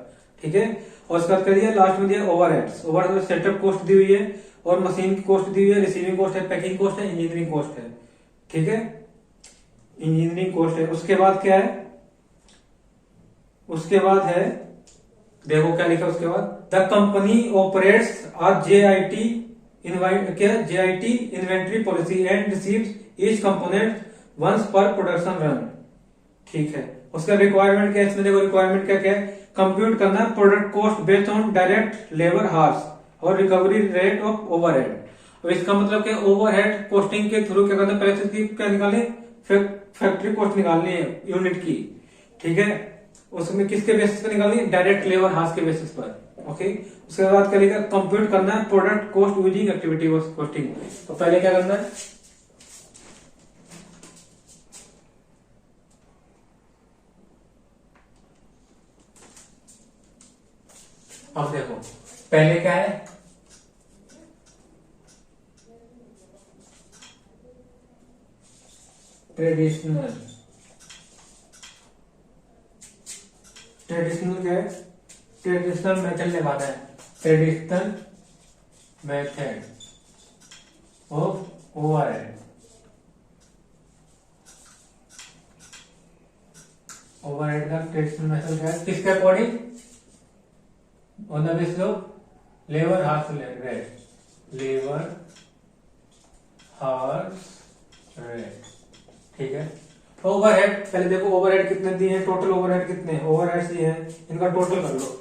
ठीक है, और उसके बाद क्या दिया, लास्ट में दिया ओवरहेड्स। ओवरहेड सेटअप कॉस्ट दी हुई है और मशीन की कॉस्ट दी हुई है, रिसीविंग कॉस्ट है, पैकिंग कॉस्ट है, इंजीनियरिंग कॉस्ट है। ठीक है, इंजीनियरिंग कॉस्ट है। उसके बाद क्या है, उसके बाद है, देखो क्या लिखा उसके बाद, the company operates a JIT inventory policy and receives each component once per production run. ठीक है, उसका रिक्वायरमेंट क्या है, इसमें देखो रिक्वायरमेंट क्या क्या है, कंप्यूट करना है product cost based on direct labour hours और रिकवरी रेट ऑफ ओवरहेड। अब इसका मतलब क्या, ओवरहेड कॉस्टिंग के थ्रू क्या करना है, पहले से क्या निकालनी, फैक्ट्री कॉस्ट निकालनी है यूनिट की। ठीक है, उसमें किसके बेसिस पर निकालनी, डायरेक्ट लेबर हार्स के बेसिस पर। ओके, उसके बाद क्या लिखा, कंप्यूट करना है product cost using activity costing. तो पहले क्या करना है, अब देखो पहले क्या है, ट्रेडिशनल क्या है, ट्रेडिशनल मेथड लगाना है, traditional method of overhead. Overhead का ट्रेडिशनल मेथड क्या है, किसके according, on the basis of labour hours rate, labour hours rate. ठीक है, ओवरहेड पहले देखो, ओवरहेड कितने दिए हैं, टोटल ओवरहेड कितने ओवरहेड्स दिए हैं, इनका टोटल कर लो।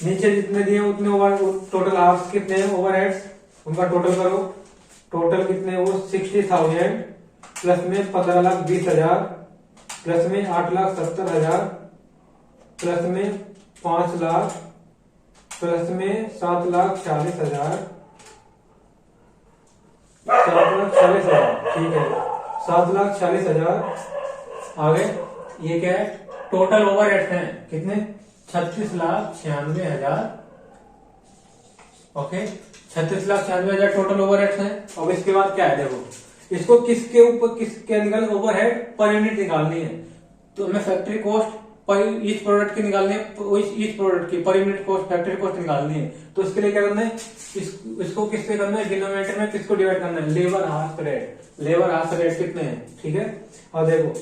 नीचे जितने दिए उतने टोटल हार्स कितने हैं ओवरहेड्स, उनका टोटल करो। टोटल कितने, वो 60,000 प्लस में 15,20,000 प्लस में 8,70,000 प्लस में 5 लाख प्लस में 7,40,000, 7,40,000। ठीक है, 7,40,000। आगे ये क्या है, टोटल ओवरहेड्स हैं कितने, 36,96,000। ओके, 36,96,000 टोटल ओवरहेड्स हैं। अब इसके बाद क्या है, देखो इसको किसके ऊपर किसके निकाल, ओवरहेड पर यूनिट निकालनी है। तो हमें फैक्ट्री कॉस्ट पर ईच प्रोडक्ट की निकालनी है, ईच प्रोडक्ट की per unit cost factory cost निकालनी है। तो इसके लिए क्या करना है, इसको किससे करना है, डिनोमिनेटर में किसको डिवाइड करना है, labour hours rate. Labour hours rate कितने हैं। ठीक है, और देखो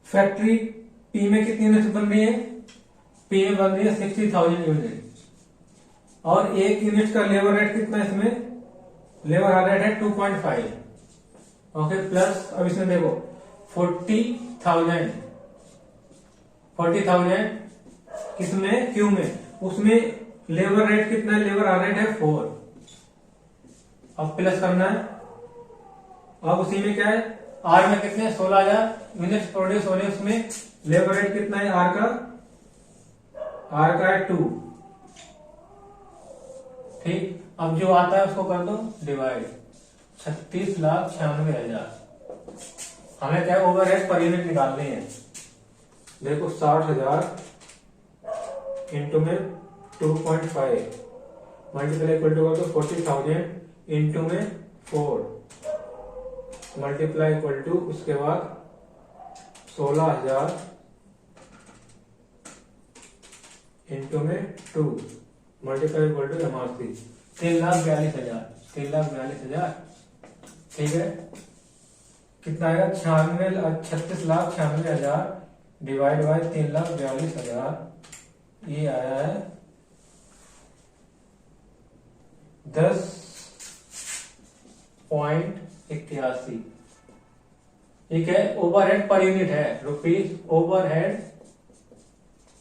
फैक्ट्री पी में कितनी यूनिट बन रही है, पी में बन रही है 60,000 यूनिट, और एक यूनिट का लेबर रेट कितना है, इसमें लेबर हार्स रेट है 2.5। ओके, प्लस अब इसमें देखो 40,000 किसमें, क्यू में, उसमें लेबर रेट कितना है, लेबर हार्स रेट है 4। अब प्लस करना है, अब उसी में क्या है, आर में कितने 16,000 यूनिट्स प्रोड्यूस हो रहे हैं, उसमें लेबर रेट कितना है आर का, आर का है 2। ठीक, अब जो आता है उसको कर दो डिवाइड 36,96,000। हमें क्या ओवरहेड पर यूनिट निकालनी है। देखो 60,000 इंटू में 2.5 मल्टीप्लाई इक्वल टू 40,000 इंटू में 4 मल्टीप्लाई इक्वल टू उसके बाद 16,000 इंटू में 2 मल्टीप्लाई इक्वल टू MRC 3,42,000। 3,42,000 ठीक है। कितना आएगा 36,96,000 डिवाइड बाई 3,42,000। ये आया है 10.81। ठीक है। ओवरहेड पर यूनिट है रुपीज ओवरहेड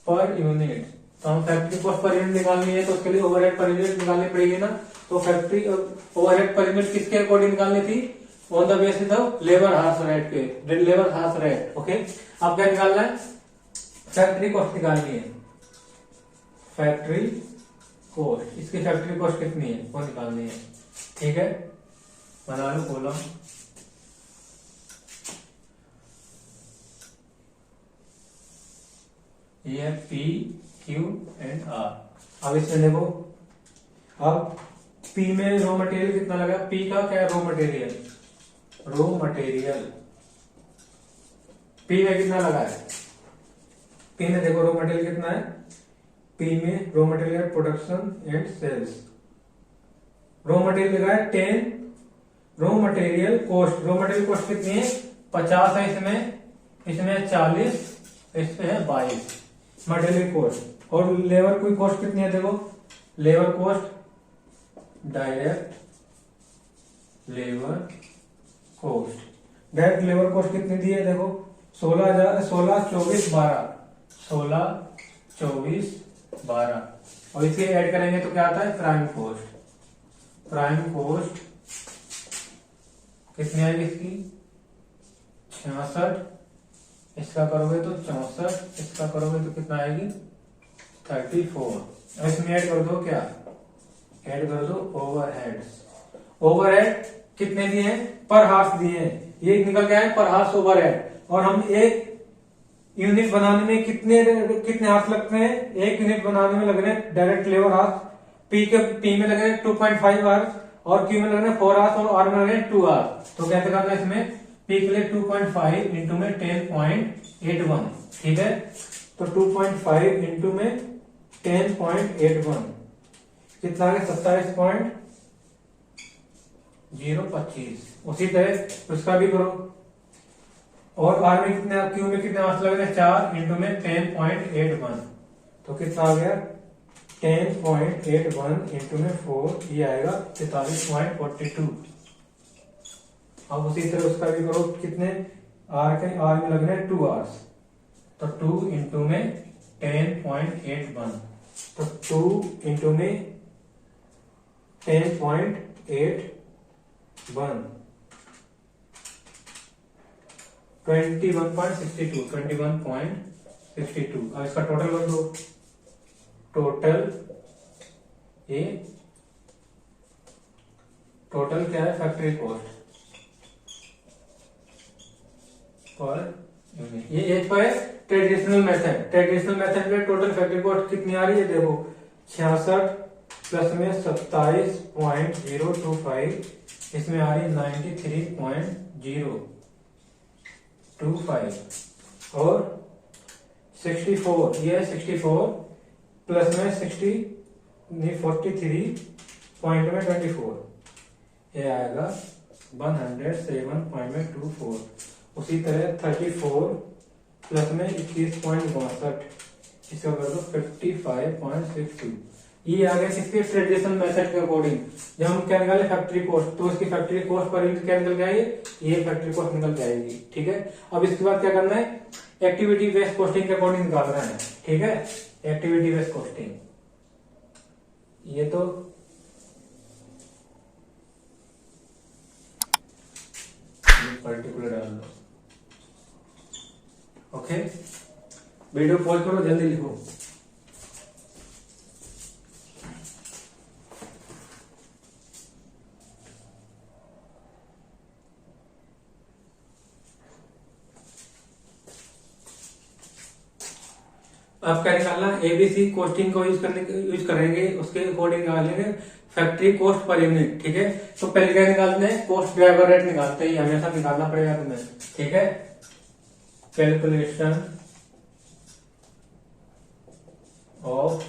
पर यूनिट। तो हम फैक्ट्री कॉस्ट पर यूनिट निकालनी है तो उसके लिए ओवरहेड पर यूनिट निकालनी पड़ेगी ना। तो फैक्ट्री ओवरहेड पर यूनिट किसके अकॉर्डिंग निकालनी थी? On the basis of labour hours rate के, लेबर हार्स रेट। ओके, अब क्या निकालना है? फैक्ट्री कॉस्ट निकालनी है। फैक्ट्री कॉस्ट, इसकी फैक्ट्री कॉस्ट कितनी है वो निकालनी है। ठीक है, बना लो कॉलम। ये है पी क्यू एंड आर। अब इसमें देखो, अब पी में रॉ मटेरियल कितना लगा? पी का क्या है? Raw material. Raw material P में कितना लगा है? पी में देखो रॉ मटेरियल कितना है? पी में raw material production and sales. Raw material लगा है 10। Raw material cost, raw material cost कितनी है? 50 है इसमें 40, इसमें है 22 मटेरियल कॉस्ट। और लेबर की कॉस्ट कितनी है? देखो labour cost, direct labour cost, direct labour cost कितनी दी है? देखो 16, 24, 12 और इसे ऐड करेंगे तो क्या आता है? Prime cost. प्राइम कॉस्ट कितनी आएगी इसकी? 66। इसका करोगे तो 64, इसका करोगे तो कितना आएगी? 34। अब इसमें ऐड कर दो, क्या ऐड कर दो? ओवरहेड्स। ओवरहेड कितने दिए हैं? पर हार्स दिए हैं। ये निकल गया है पर हार्स ओवरहेड। और हम एक यूनिट बनाने में कितने हार्स लगते हैं? एक यूनिट बनाने में लग रहे हैं डायरेक्ट लेबर हार्स। पी में लग रहे हैं 2.5 आवर्स और क्यू में लग रहे हैं 4 आवर्स और आर में लग रहे हैं 2 आवर्स। तो कैसे करना है इसमें? पी के लिए 2.5 इंटू में 10.81। ठीक है, तो 2.5 इंटू में 10.81 कितना आ गया? 27.025। उसी तरह उसका भी करो। और आर में कितने, क्यू में कितने आंसर लग रहे हैं? 4 इंटू में 10.81 तो कितना आ गया? 10.81 इंटू में 4, ये आएगा 43.42। अब उसी तरह उसका भी करो। कितने आर में लग रहे हैं 2 आवर्स, तो 2 इंटू में 10.81 तो 2 इंटू में 10.81 21.62। अब इसका टोटल कर दो। टोटल क्या है? Factory cost per unit. ये एच पर है ट्रेडिशनल मेथड। ट्रेडिशनल मेथड में टोटल फैक्ट्री कॉस्ट कितनी आ रही है? देखो 66 प्लस में 27.025, इसमें आ रही है 93.025 और 64, ये है 64 प्लस में 43.24, ये आएगा 107.24। उसी तरह 34 प्लस में 21.62, इसका कर दो 55.62। ये आ गया किसके? ट्रेडिशनल मेथड के अकॉर्डिंग। जब हम क्या निकाले? फैक्ट्री कॉस्ट, तो इसकी फैक्ट्री कॉस्ट पर यूनिट क्या निकल के आएगी? ये फैक्ट्री कॉस्ट निकल के आएगी। ठीक है, अब इसके बाद क्या करना है? एक्टिविटी बेस्ड कॉस्टिंग के अकॉर्डिंग निकालना है। ठीक है, एक्टिविटी बेस्ड कॉस्टिंग। ये तो पर्टिकुलर डाल दो। ओके, वीडियो पॉज करो, जल्दी लिखो। अब क्या निकालना, एबीसी कोस्टिंग को यूज करेंगे, उसके अकॉर्डिंग निकालेंगे फैक्ट्री कॉस्ट पर यूनिट। ठीक है, तो पहले क्या निकालते हैं, कॉस्ट ड्राइवर रेट निकालते हैं, हमेशा निकालना पड़ेगा तुम्हें। ठीक है, calculation of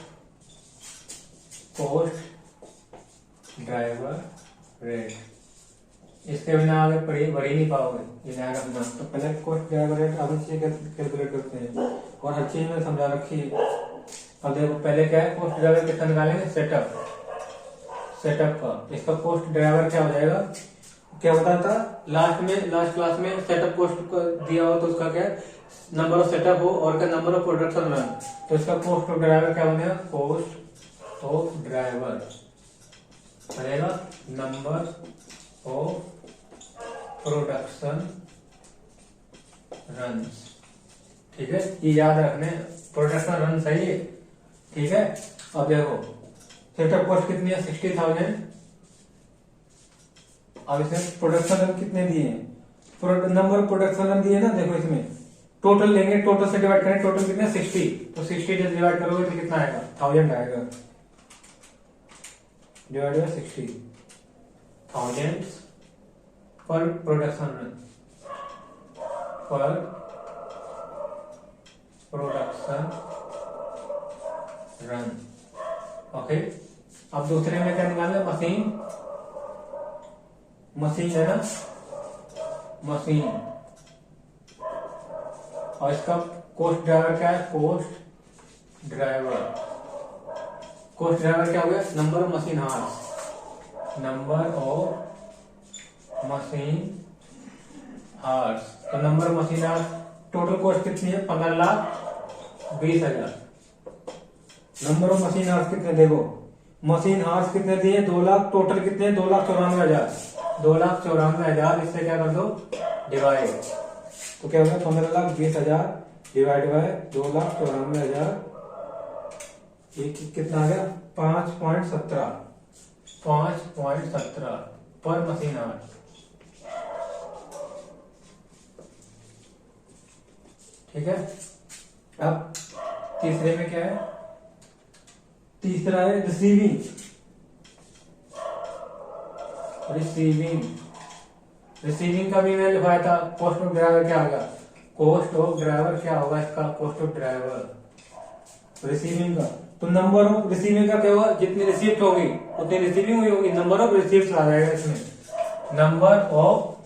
cost driver rate, इसके बिना आगे बढ़ ही नहीं पाओगे, ये ध्यान रखना। तो पहले कॉस्ट ड्राइवर रेट आगे से कैलकुलेट करते हैं, और हर चीज में समझा रखी है। अब देखो पहले क्या है, कॉस्ट ड्राइवर कितना निकालेंगे, सेटअप का। इसका कॉस्ट ड्राइवर क्या हो जाएगा, क्या बताया था लास्ट क्लास में, सेटअप कॉस्ट दिया हो तो उसका क्या नंबर ऑफ सेटअप हो और क्या नंबर ऑफ प्रोडक्शन रन, तो इसका कॉस्ट ऑफ ड्राइवर क्या बनेगा, कॉस्ट ऑफ ड्राइवर बनेगा नंबर ऑफ प्रोडक्शन रन। ठीक है, ये याद रखने, प्रोडक्शन रन सही है। ठीक है, अब देखो सेटअप कॉस्ट कितनी है, 60,000। अब इसमें प्रोडक्शन रन कितने दिए हैं, नंबर प्रोडक्शन रन दिए ना, देखो इसमें टोटल लेंगे, टोटल से डिवाइड करें, टोटल कितना 60, तो 60 से डिवाइड करोगे तो कितना आएगा, 1000 आएगा, डिवाइड बाय 60, 1000 पर प्रोडक्शन रन, पर प्रोडक्शन रन। ओके, अब दूसरे में क्या निकालना है, मशीन है ना, मशीन, और इसका कॉस्ट ड्राइवर क्या है, कॉस्ट ड्राइवर क्या हो गया, number of machine hours, number of machine hours. तो number of machine hours, total cost कितनी है, 15,20,000। नंबर ऑफ मशीन हार्स कितने, देखो मशीन हार्स कितने दिए, 2 लाख, टोटल कितने, 2,94,000, 2,94,000, इससे क्या कर दो डिवाइड, तो क्या होगा 15,20,000 डिवाइड बाय 2,94,000, ये कितना आ गया, 5.17 पर मशीन आवर। ठीक है, अब तीसरे में क्या है, तीसरा है रिसीविंग का भी मैंने लिखवाया था, कॉस्ट ऑफ ड्राइवर क्या होगा, कॉस्ट ऑफ ड्राइवर क्या होगा, इसका कॉस्ट ऑफ ड्राइवर रिसीविंग का। तो नंबर ऑफ रिसीविंग का क्या होगा, जितनी रिसीप्ट होगी उतनी रिसीविंग हुई होगी, नंबर ऑफ रिसीप्ट आ जाएगा इसमें, नंबर ऑफ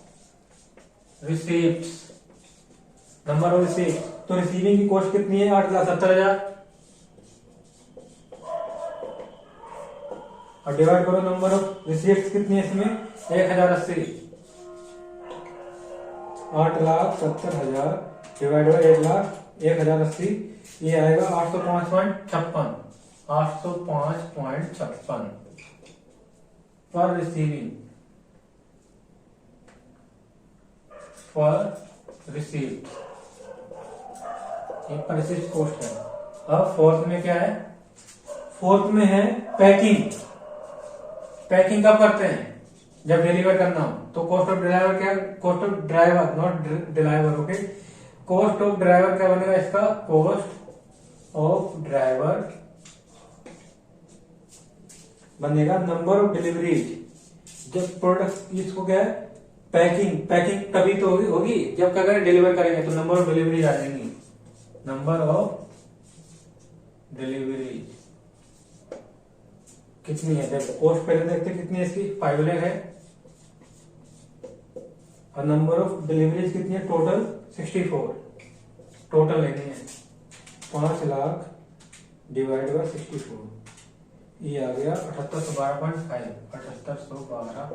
रिसीप्ट, तो रिसीविंग की कॉस्ट कितनी है, 8,70,000, और डिवाइड करो नंबर ऑफ रिसीप्ट कितनी है इसमें, 1,080, 8,70,000 डिवाइड बाय 1,80, ये आएगा 805.56 पर रिसीविंग, ये पर रिसीव्ड कॉस्ट है। अब फोर्थ में क्या है, फोर्थ में है पैकिंग कब करते हैं, जब डिलीवर करना हो, तो कॉस्ट ऑफ ड्राइवर क्या, cost of driver not deliver, okay, cost of driver क्या बनेगा, इसका कॉस्ट ऑफ ड्राइवर बनेगा नंबर ऑफ डिलीवरीज। जब प्रोडक्ट इसको क्या है, पैकिंग तभी तो होगी जब क्या करें, डिलीवर करेंगे, तो नंबर ऑफ डिलीवरीज आ जाएंगी, नंबर ऑफ डिलीवरीज कितनी है, देखो कॉस्ट पहले देखते कितनी है इसकी, 5 लाख है, और नंबर ऑफ डिलीवरीज कितनी है, टोटल 64, टोटल लेनी है 5 लाख डिवाइड बाय 64, ये आ गया 7812.5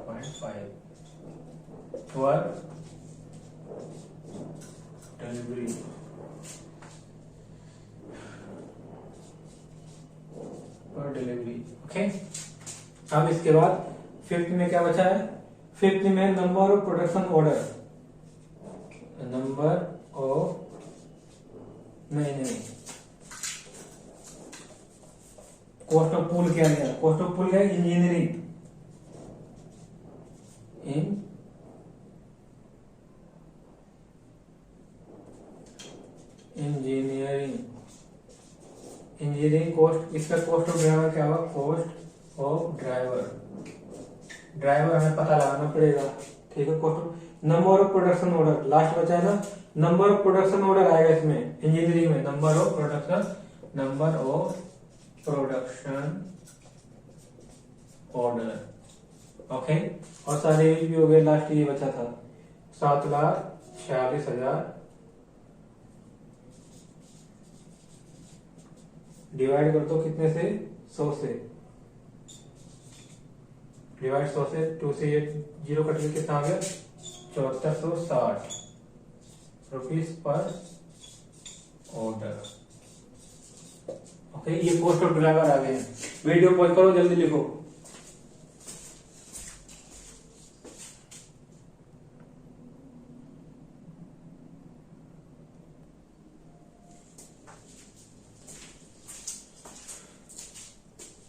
पर डिलीवरी। ओके, अब इसके बाद फिफ्थ में क्या बचा है, फिफ्थ में number of production order, number of नहीं कॉस्ट ऑफ पूल क्या है, कॉस्ट ऑफ पूल क्या है, इंजीनियरिंग इंजीनियरिंग कॉस्ट, इसका कॉस्ट ऑफ ड्राइवर क्या होगा, कॉस्ट ऑफ ड्राइवर, ड्राइवर हमें पता लगाना पड़ेगा, ठीक है। Cost number of production order, last बचा है ना, नंबर ऑफ प्रोडक्शन ऑर्डर आएगा इसमें इंजीनियरिंग में, number of production order, okay. और सारे भी हो गए, लास्ट ये बचा था 7,46,000 डिवाइड कर दो कितने से, 100 से, डिवाइड 100 से, 2 से ये 0 कट के कितना आ गया, 7460 रुपीज पर ऑर्डर, ओके। ये कॉस्ट ऑफ ड्राइवर आ गए हैं। वीडियो पॉज करो, जल्दी लिखो।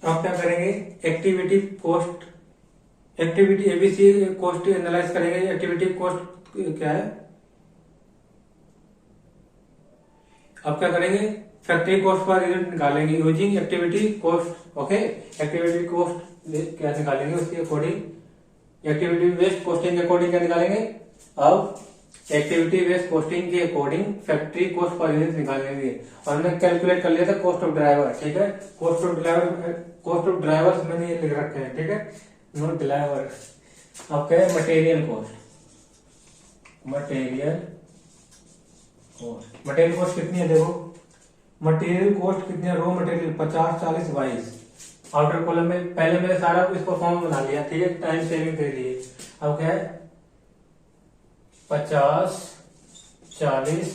अब क्या करेंगे, activity cost, activity ABC cost analyse करेंगे। एक्टिविटी कॉस्ट क्या है, अब क्या करेंगे, फैक्ट्री कॉस्ट पर यूनिट निकालेंगे using activity cost, okay. Activity cost क्या निकालेंगे, उसके अकॉर्डिंग एक्टिविटी बेस्ड कॉस्टिंग के अकॉर्डिंग क्या निकालेंगे। अब एक्टिविटी बेस्ड कॉस्टिंग के according factory cost per unit निकालेंगे, और हमने कैलकुलेट कर लिया था कॉस्ट ऑफ ड्राइवर, ठीक है। कॉस्ट ऑफ ड्राइवर्स मैंने ये लिख रखे हैं, ठीक है, नोट ड्राइवर। अब क्या है, मटेरियल कॉस्ट, मटेरियल कॉस्ट कितनी है, देखो मटेरियल कॉस्ट कितनी है, रो मटेरियल 50, 40, 22 आउटर कॉलम में। पहले मैंने सारा इसको फॉर्म बना लिया, ठीक है, टाइम सेविंग के लिए। अब क्या है, 50, 40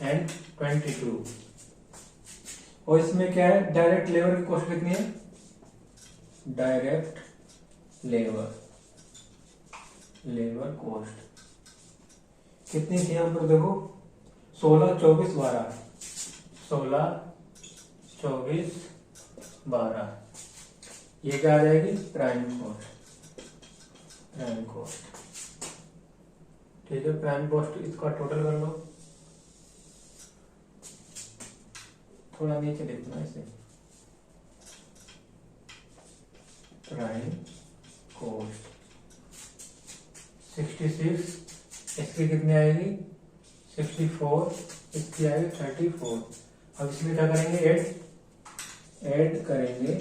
एंड 22, और इसमें क्या है, डायरेक्ट लेबर की कॉस्ट कितनी है, डायरेक्ट लेबर कॉस्ट कितनी थी यहाँ पर, देखो 16, 24, 12, 16, 24, 12, ये क्या आ जाएगी, प्राइम कॉस्ट, ठीक है। प्राइम कॉस्ट इसका टोटल कर लो, थोड़ा नीचे लिखना इसे, प्राइम कॉस्ट 66, इसकी कितनी आएगी, 64, इसकी आएगी 34। अब इसमें क्या करेंगे, ऐड करेंगे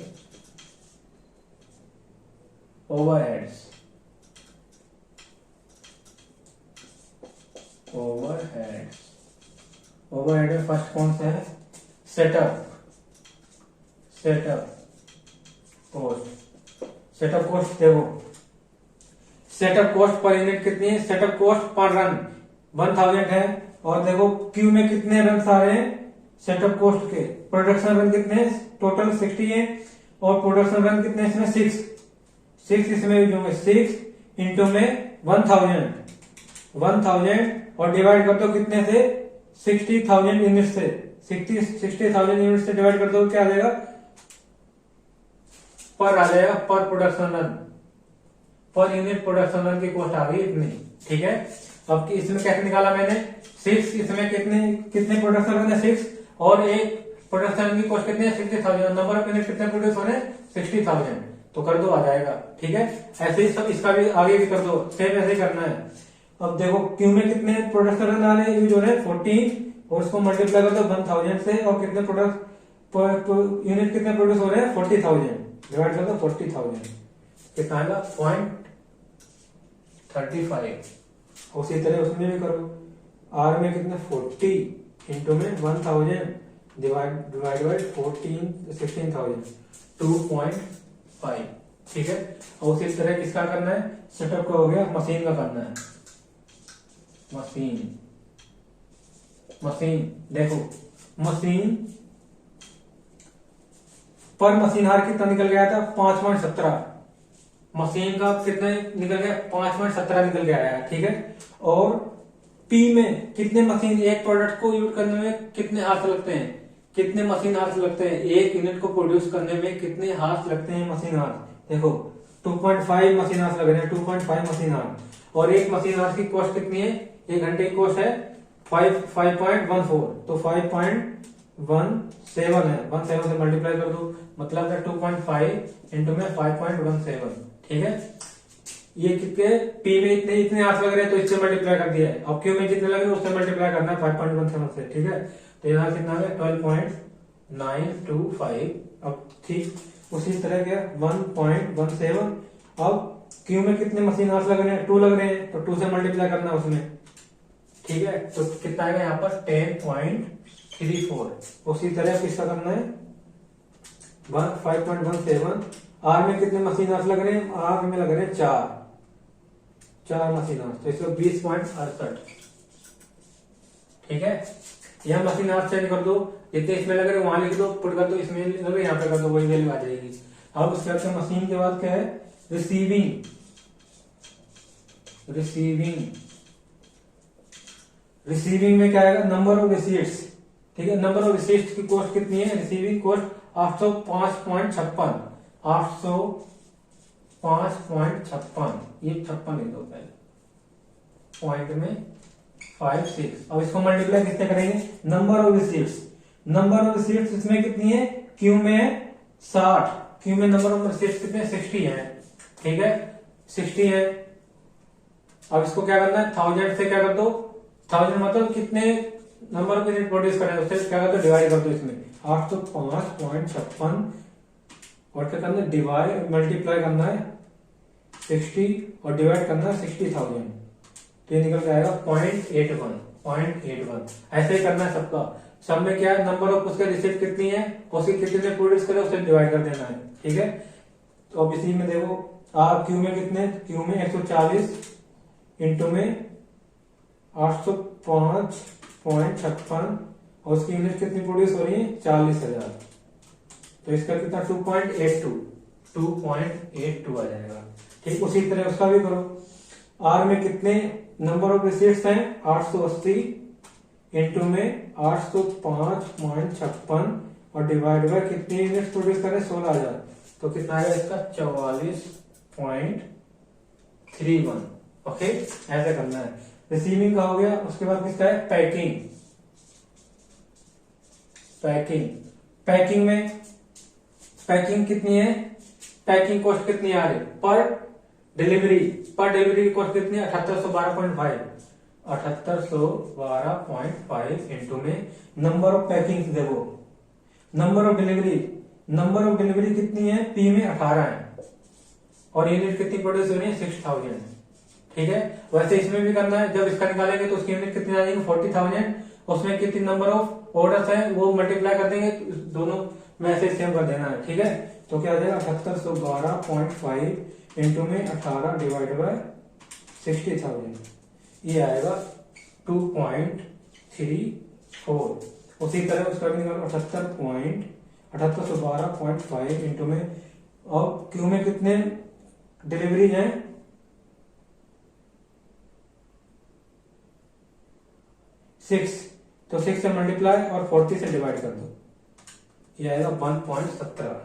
ओवरहेड्स, ओवरहेड में फर्स्ट कौन सा है, सेटअप कॉस्ट, देखो सेटअप कॉस्ट पर यूनिट कितनी है, सेटअप कॉस्ट पर रन 1000 है, और देखो क्यू में कितने रन आ रहे हैं सेटअप कॉस्ट के, प्रोडक्शन रन कितने हैं, टोटल 60 है, और प्रोडक्शन रन कितने इसमें 6 इसमें यूज होंगे, 6 इंटू में 1000 और डिवाइड कर दो कितने से, 60,000 यूनिट से, 60,000 यूनिट से डिवाइड कर दो, क्या आ जाएगा, पर आ जाएगा, पर production run, per unit production run की कॉस्ट आ गई इतनी, ठीक है। अब इसमें कैसे निकाला मैंने, 6, इसमें कितने प्रोडक्शन रन है, 6, और एक प्रोडक्शन रन की कॉस्ट कितनी है, 60,000, नंबर ऑफ यूनिट कितने प्रोड्यूस हो रहे हैं, 60,000, तो कर दो, आ जाएगा, ठीक है। ऐसे ही सब इसका भी आगे भी कर दो, सेम ऐसे ही करना है। अब देखो क्यू में कितने प्रोडक्शन रन आ रहे हैं, यूज हो रहे हैं 14, और उसको मल्टीप्लाई कर दो 1000 से, और कितने प्रोडक्ट यूनिट कितने प्रोड्यूस हो रहे हैं, 40,000, डिवाइड कर दो 40,000, कितना आएगा 0.35। उसी तरह उसमें भी करो, आर में कितने 40 इंटू में 1000 डिवाइड बाई 16,000, 2.5, ठीक है। और उसी तरह किसका करना है, सेटअप का हो गया, मशीन का करना है, मशीन देखो, मशीन पर मशीन हार कितना निकल गया था, 5.17, मशीन का कितना निकल गया, 5.17 निकल गया है, ठीक है। और पी में कितने मशीन, एक प्रोडक्ट को यूज करने में कितने हाथ लगते हैं, कितने मशीन हाथ लगते हैं, एक यूनिट को प्रोड्यूस करने में कितने हाथ लगते हैं, मशीन हाथ, देखो 2.5 मशीन हाथ लग रहे हैं, 2.5 मशीन हाथ, और एक मशीन हाथ की कॉस्ट कितनी है, एक घंटे की कॉस्ट है 5.14, तो 5.14 17 है, 17 से मल्टीप्लाई कर दो, मतलब है 2.5 इंटू में 5.17। ठीक है, ये कितने पी में इतने इतने आंसर लग रहे हैं तो इससे मल्टीप्लाई कर दिया है, अब क्यू में जितने लग रहे हैं उससे मल्टीप्लाई करना है 5.17 से। ठीक है, तो यहाँ कितना है 12.925। अब ठीक उसी तरह क्या 1.17। अब क्यू में कितने मशीन आंसर लग रहे हैं, 2 लग रहे हैं, तो 2 से मल्टीप्लाई करना है उसमें। ठीक है, तो कितना आएगा यहाँ पर 10.34। उसी तरह किसका करना है 5.17। आर में कितने मशीन आंसर लग रहे हैं, आर में लग रहे हैं 4 मशीन आंसर, तो इसमें 20.68। ठीक है, यह मशीन आंसर चेंज कर दो, जितने इसमें लग रहे हैं वहां लिख दो, पुट कर दो, इसमें लिख दो, यहाँ पे कर दो, वही वैल्यू आ जाएगी। अब उसके बाद मशीन के बाद क्या है रिसीविंग में क्या आएगा नंबर ऑफ रिसीट्स। ठीक है, नंबर ऑफ रिसीट्स की कॉस्ट कितनी है, रिसीविंग कॉस्ट 805.56, 805.56, ये 56 लिख दो पहले पॉइंट में 56। अब इसको मल्टीप्लाई कितने करेंगे, नंबर ऑफ रिसीट्स, इसमें कितनी है क्यू में 60, क्यू में नंबर ऑफ रिसीट्स कितने 60 है। ठीक है, 60 है। अब इसको क्या करना है 1000 से क्या कर दो, 1000 मतलब कितने नंबर ऑफ यूनिट प्रोड्यूस कर रहे हैं उससे क्या कर दो डिवाइड कर दो, इसमें 805.56 और क्या करना है डिवाइड मल्टीप्लाई करना है 60 और डिवाइड करना है 60,000, तो ये निकल के आएगा 0.81। ऐसे ही करना है सबका, सब में क्या है नंबर ऑफ उसके रिसीट कितनी है, उसकी कितने प्रोड्यूस करे उससे डिवाइड कर देना है। ठीक है, तो अब इसी में देखो आप क्यू में कितने, क्यू में 140 इंटू में 805.56 और उसकी यूनिट कितनी प्रोड्यूस हो रही है 40,000, तो इसका कितना 2.82 आ जाएगा। ठीक, उसी तरह उसका भी करो। आर में कितने नंबर ऑफ रिसीट्स हैं 880 इंटू में 805.56 और डिवाइड बाय कितनी यूनिट प्रोड्यूस करें 16,000, तो कितना आएगा इसका 44.31। ओके, ऐसे करना है। रिसीविंग का हो गया, उसके बाद किसका है पैकिंग में पैकिंग कितनी है, पैकिंग कॉस्ट कितनी आ रही पर डिलीवरी की कॉस्ट कितनी है 7812.5 इंटू में नंबर ऑफ पैकिंग देखो, नंबर ऑफ डिलीवरी कितनी है पी में 18 है और यूनिट कितनी प्रोड्यूस हो रही है 6000। ठीक है, वैसे इसमें भी करना है, जब इसका निकालेंगे तो उसकी यूनिट कितनी आ जाएगी 40,000, उसमें कितनी नंबर ऑफ ऑर्डर्स है वो मल्टीप्लाई कर देंगे, दोनों में ऐसे सेम कर देना है। ठीक है, तो क्या आ जाएगा 7812.5 इंटू में 18 डिवाइड बाय 60,000, ये आएगा 2.34। उसी तरह उसका भी निकालो 7812.5 इंटू में, और क्यू में कितने डिलीवरी है 6, तो 6 से मल्टीप्लाई और 40 से डिवाइड कर दो, ये आएगा 1.17।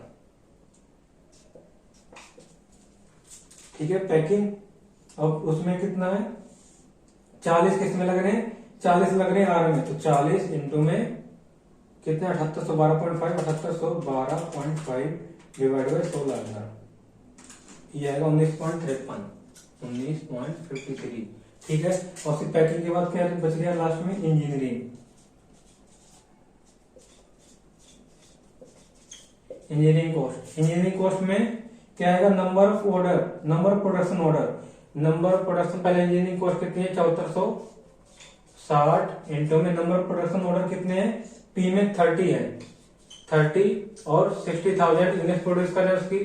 ठीक है, पैकिंग अब उसमें कितना है 40 किसमें लग रहे हैं 40 लग रहे हैं आर में, तो 40 इंटू में कितने 7812.5 डिवाइड बाय 16,000, ये आएगा 19.53। ठीक है, और फिर पैकिंग के बाद क्या बच गया लास्ट में इंजीनियरिंग कॉस्ट में क्या आएगा नंबर ऑफ प्रोडक्शन पहले इंजीनियरिंग कॉस्ट कितनी है 7460 इंटू में नंबर ऑफ प्रोडक्शन ऑर्डर कितने हैं पी में 30 है, 30 और 60,000 यूनिट प्रोड्यूस कर रहे हैं उसकी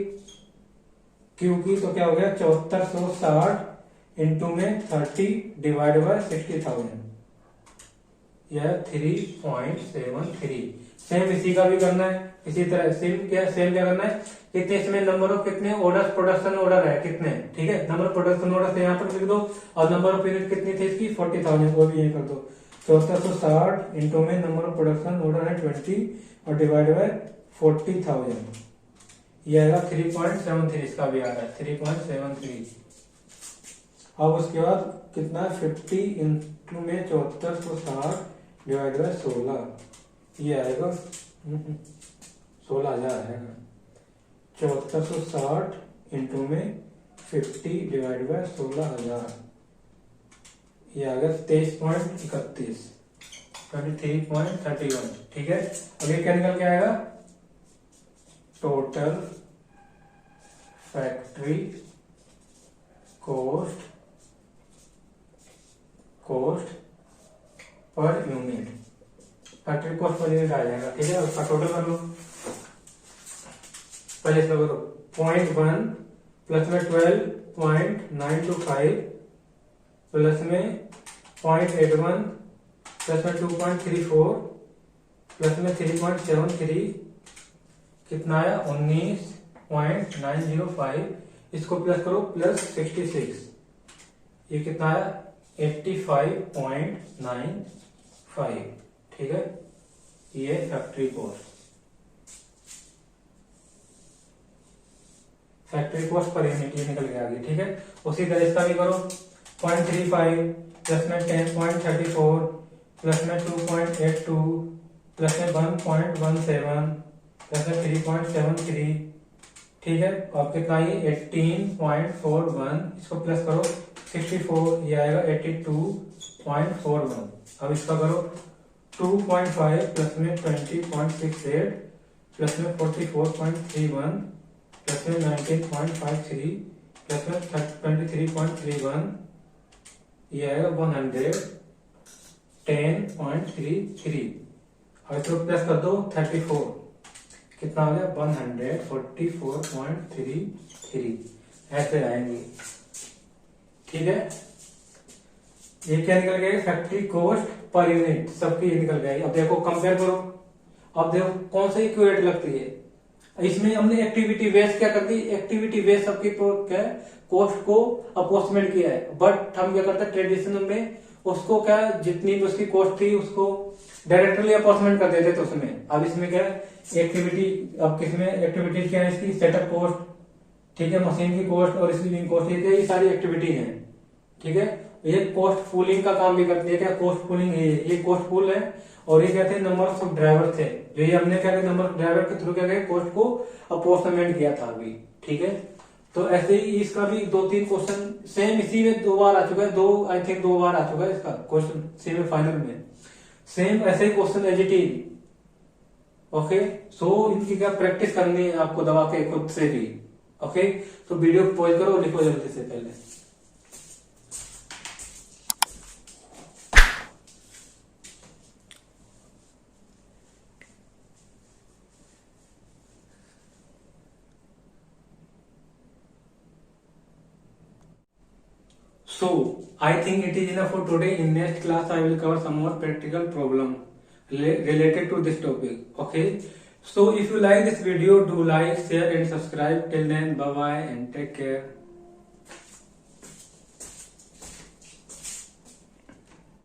क्यू की, तो क्या हो गया 7460 इंटू में 30 डिवाइड बाय 60,000, यह 3.73। सेम इसी का भी करना है, इसी तरह सेम क्या करना है कितने इसमें नंबर ऑफ कितने ऑर्डर प्रोडक्शन ऑर्डर है कितने। ठीक है, नंबर ऑफ प्रोडक्शन ऑर्डर यहाँ पर लिख दो और नंबर ऑफ यूनिट कितनी थी इसकी 40,000, वो भी ये कर दो 7460 इंटू में नंबर ऑफ प्रोडक्शन ऑर्डर है 20 और डिवाइड बाय 40,000, ये आएगा 3.73। इसका भी आ रहा है 3.73। अब उसके बाद कितना 50 इंटू में 7460 डिवाइड बाय 16, ये आएगा 16,000 आएगा। 7460 इंटू में 50 डिवाइड बाय 16,000, ये आ गया 23.31, 23.31। ठीक है, अब ये क्या निकल के आएगा, total factory cost per unit, factory cost per unit आ जाएगा। ठीक है, उसका टोटल कर लो। पहले इसमें करो 0.1 प्लस में 12.925 प्लस में 0.81 प्लस में 2.34 प्लस में 3.73, कितना आया 19.905। इसको प्लस करो प्लस 66, ये कितना आया 85.95। ठीक है, ये फैक्ट्री कॉस्ट पर यूनिट ये निकल के आ गई। ठीक है, उसी तरह इसका भी करो 0.35 प्लस में 10.34 प्लस में 2.82 प्लस में 1.17 प्लस में 3.73। ठीक है, अब कितना ये 18.41, इसको प्लस करो 64, ये आएगा 82.41। अब इसका करो 2.5 प्लस में 20.68 प्लस में 44.31 प्लस में 19.53 प्लस में 23.31, ये आएगा 110.33। अब इसको प्लस कर दो 34, कितना हो गया 144.33। ऐसे आएंगे। ठीक है, ये क्या निकल गया, फैक्ट्री कॉस्ट पर यूनिट, सबकी ये निकल गया। अब देखो कंपेयर करो, अब देखो कौन सा इक्विवेलेंट लगती है। इसमें हमने एक्टिविटी बेस क्या कर दी, एक्टिविटी बेस सबकी क्या कॉस्ट को अप्रोक्सीमेट किया है, बट हम क्या करते हैं ट्रेडिशनल में उसको क्या जितनी भी उसकी कॉस्ट थी उसको डायरेक्टली अप्रोक्सीमेट कर देते थे उसमें। अब इसमें क्या एक्टिविटी, अब किसमें एक्टिविटी क्या है इसकी, सेटअप कॉस्ट, ठीक है, मशीन की कॉस्ट और इसकी कॉस्ट, ये सारी एक्टिविटी है। ठीक है, ये कॉस्ट पूलिंग का काम भी करती है। क्या कॉस्ट पूलिंग, ये कॉस्ट पूल है, और ये क्या थे नंबर ऑफ ड्राइवर थे, जो ये हमने क्या नंबर ऑफ ड्राइवर के थ्रू क्या कॉस्ट को अप्रोक्सीमेट किया था अभी। ठीक है, तो ऐसे ही इसका भी 2-3 क्वेश्चन सेम इसी में 2 बार आ चुका है, 2 बार आ चुका है इसका क्वेश्चन सेम फाइनल में, सेम ऐसे ही question as it is. Okay, so इनकी क्या प्रैक्टिस करनी है आपको दवा के खुद से भी। ओके, तो वीडियो पॉज करो, लिखो जल्दी से पहले। So, I think it is enough for today. In next class, I will cover some more practical problem related to this topic. Okay. So, if you like this video, do like, share and subscribe. Till then, bye bye and take care.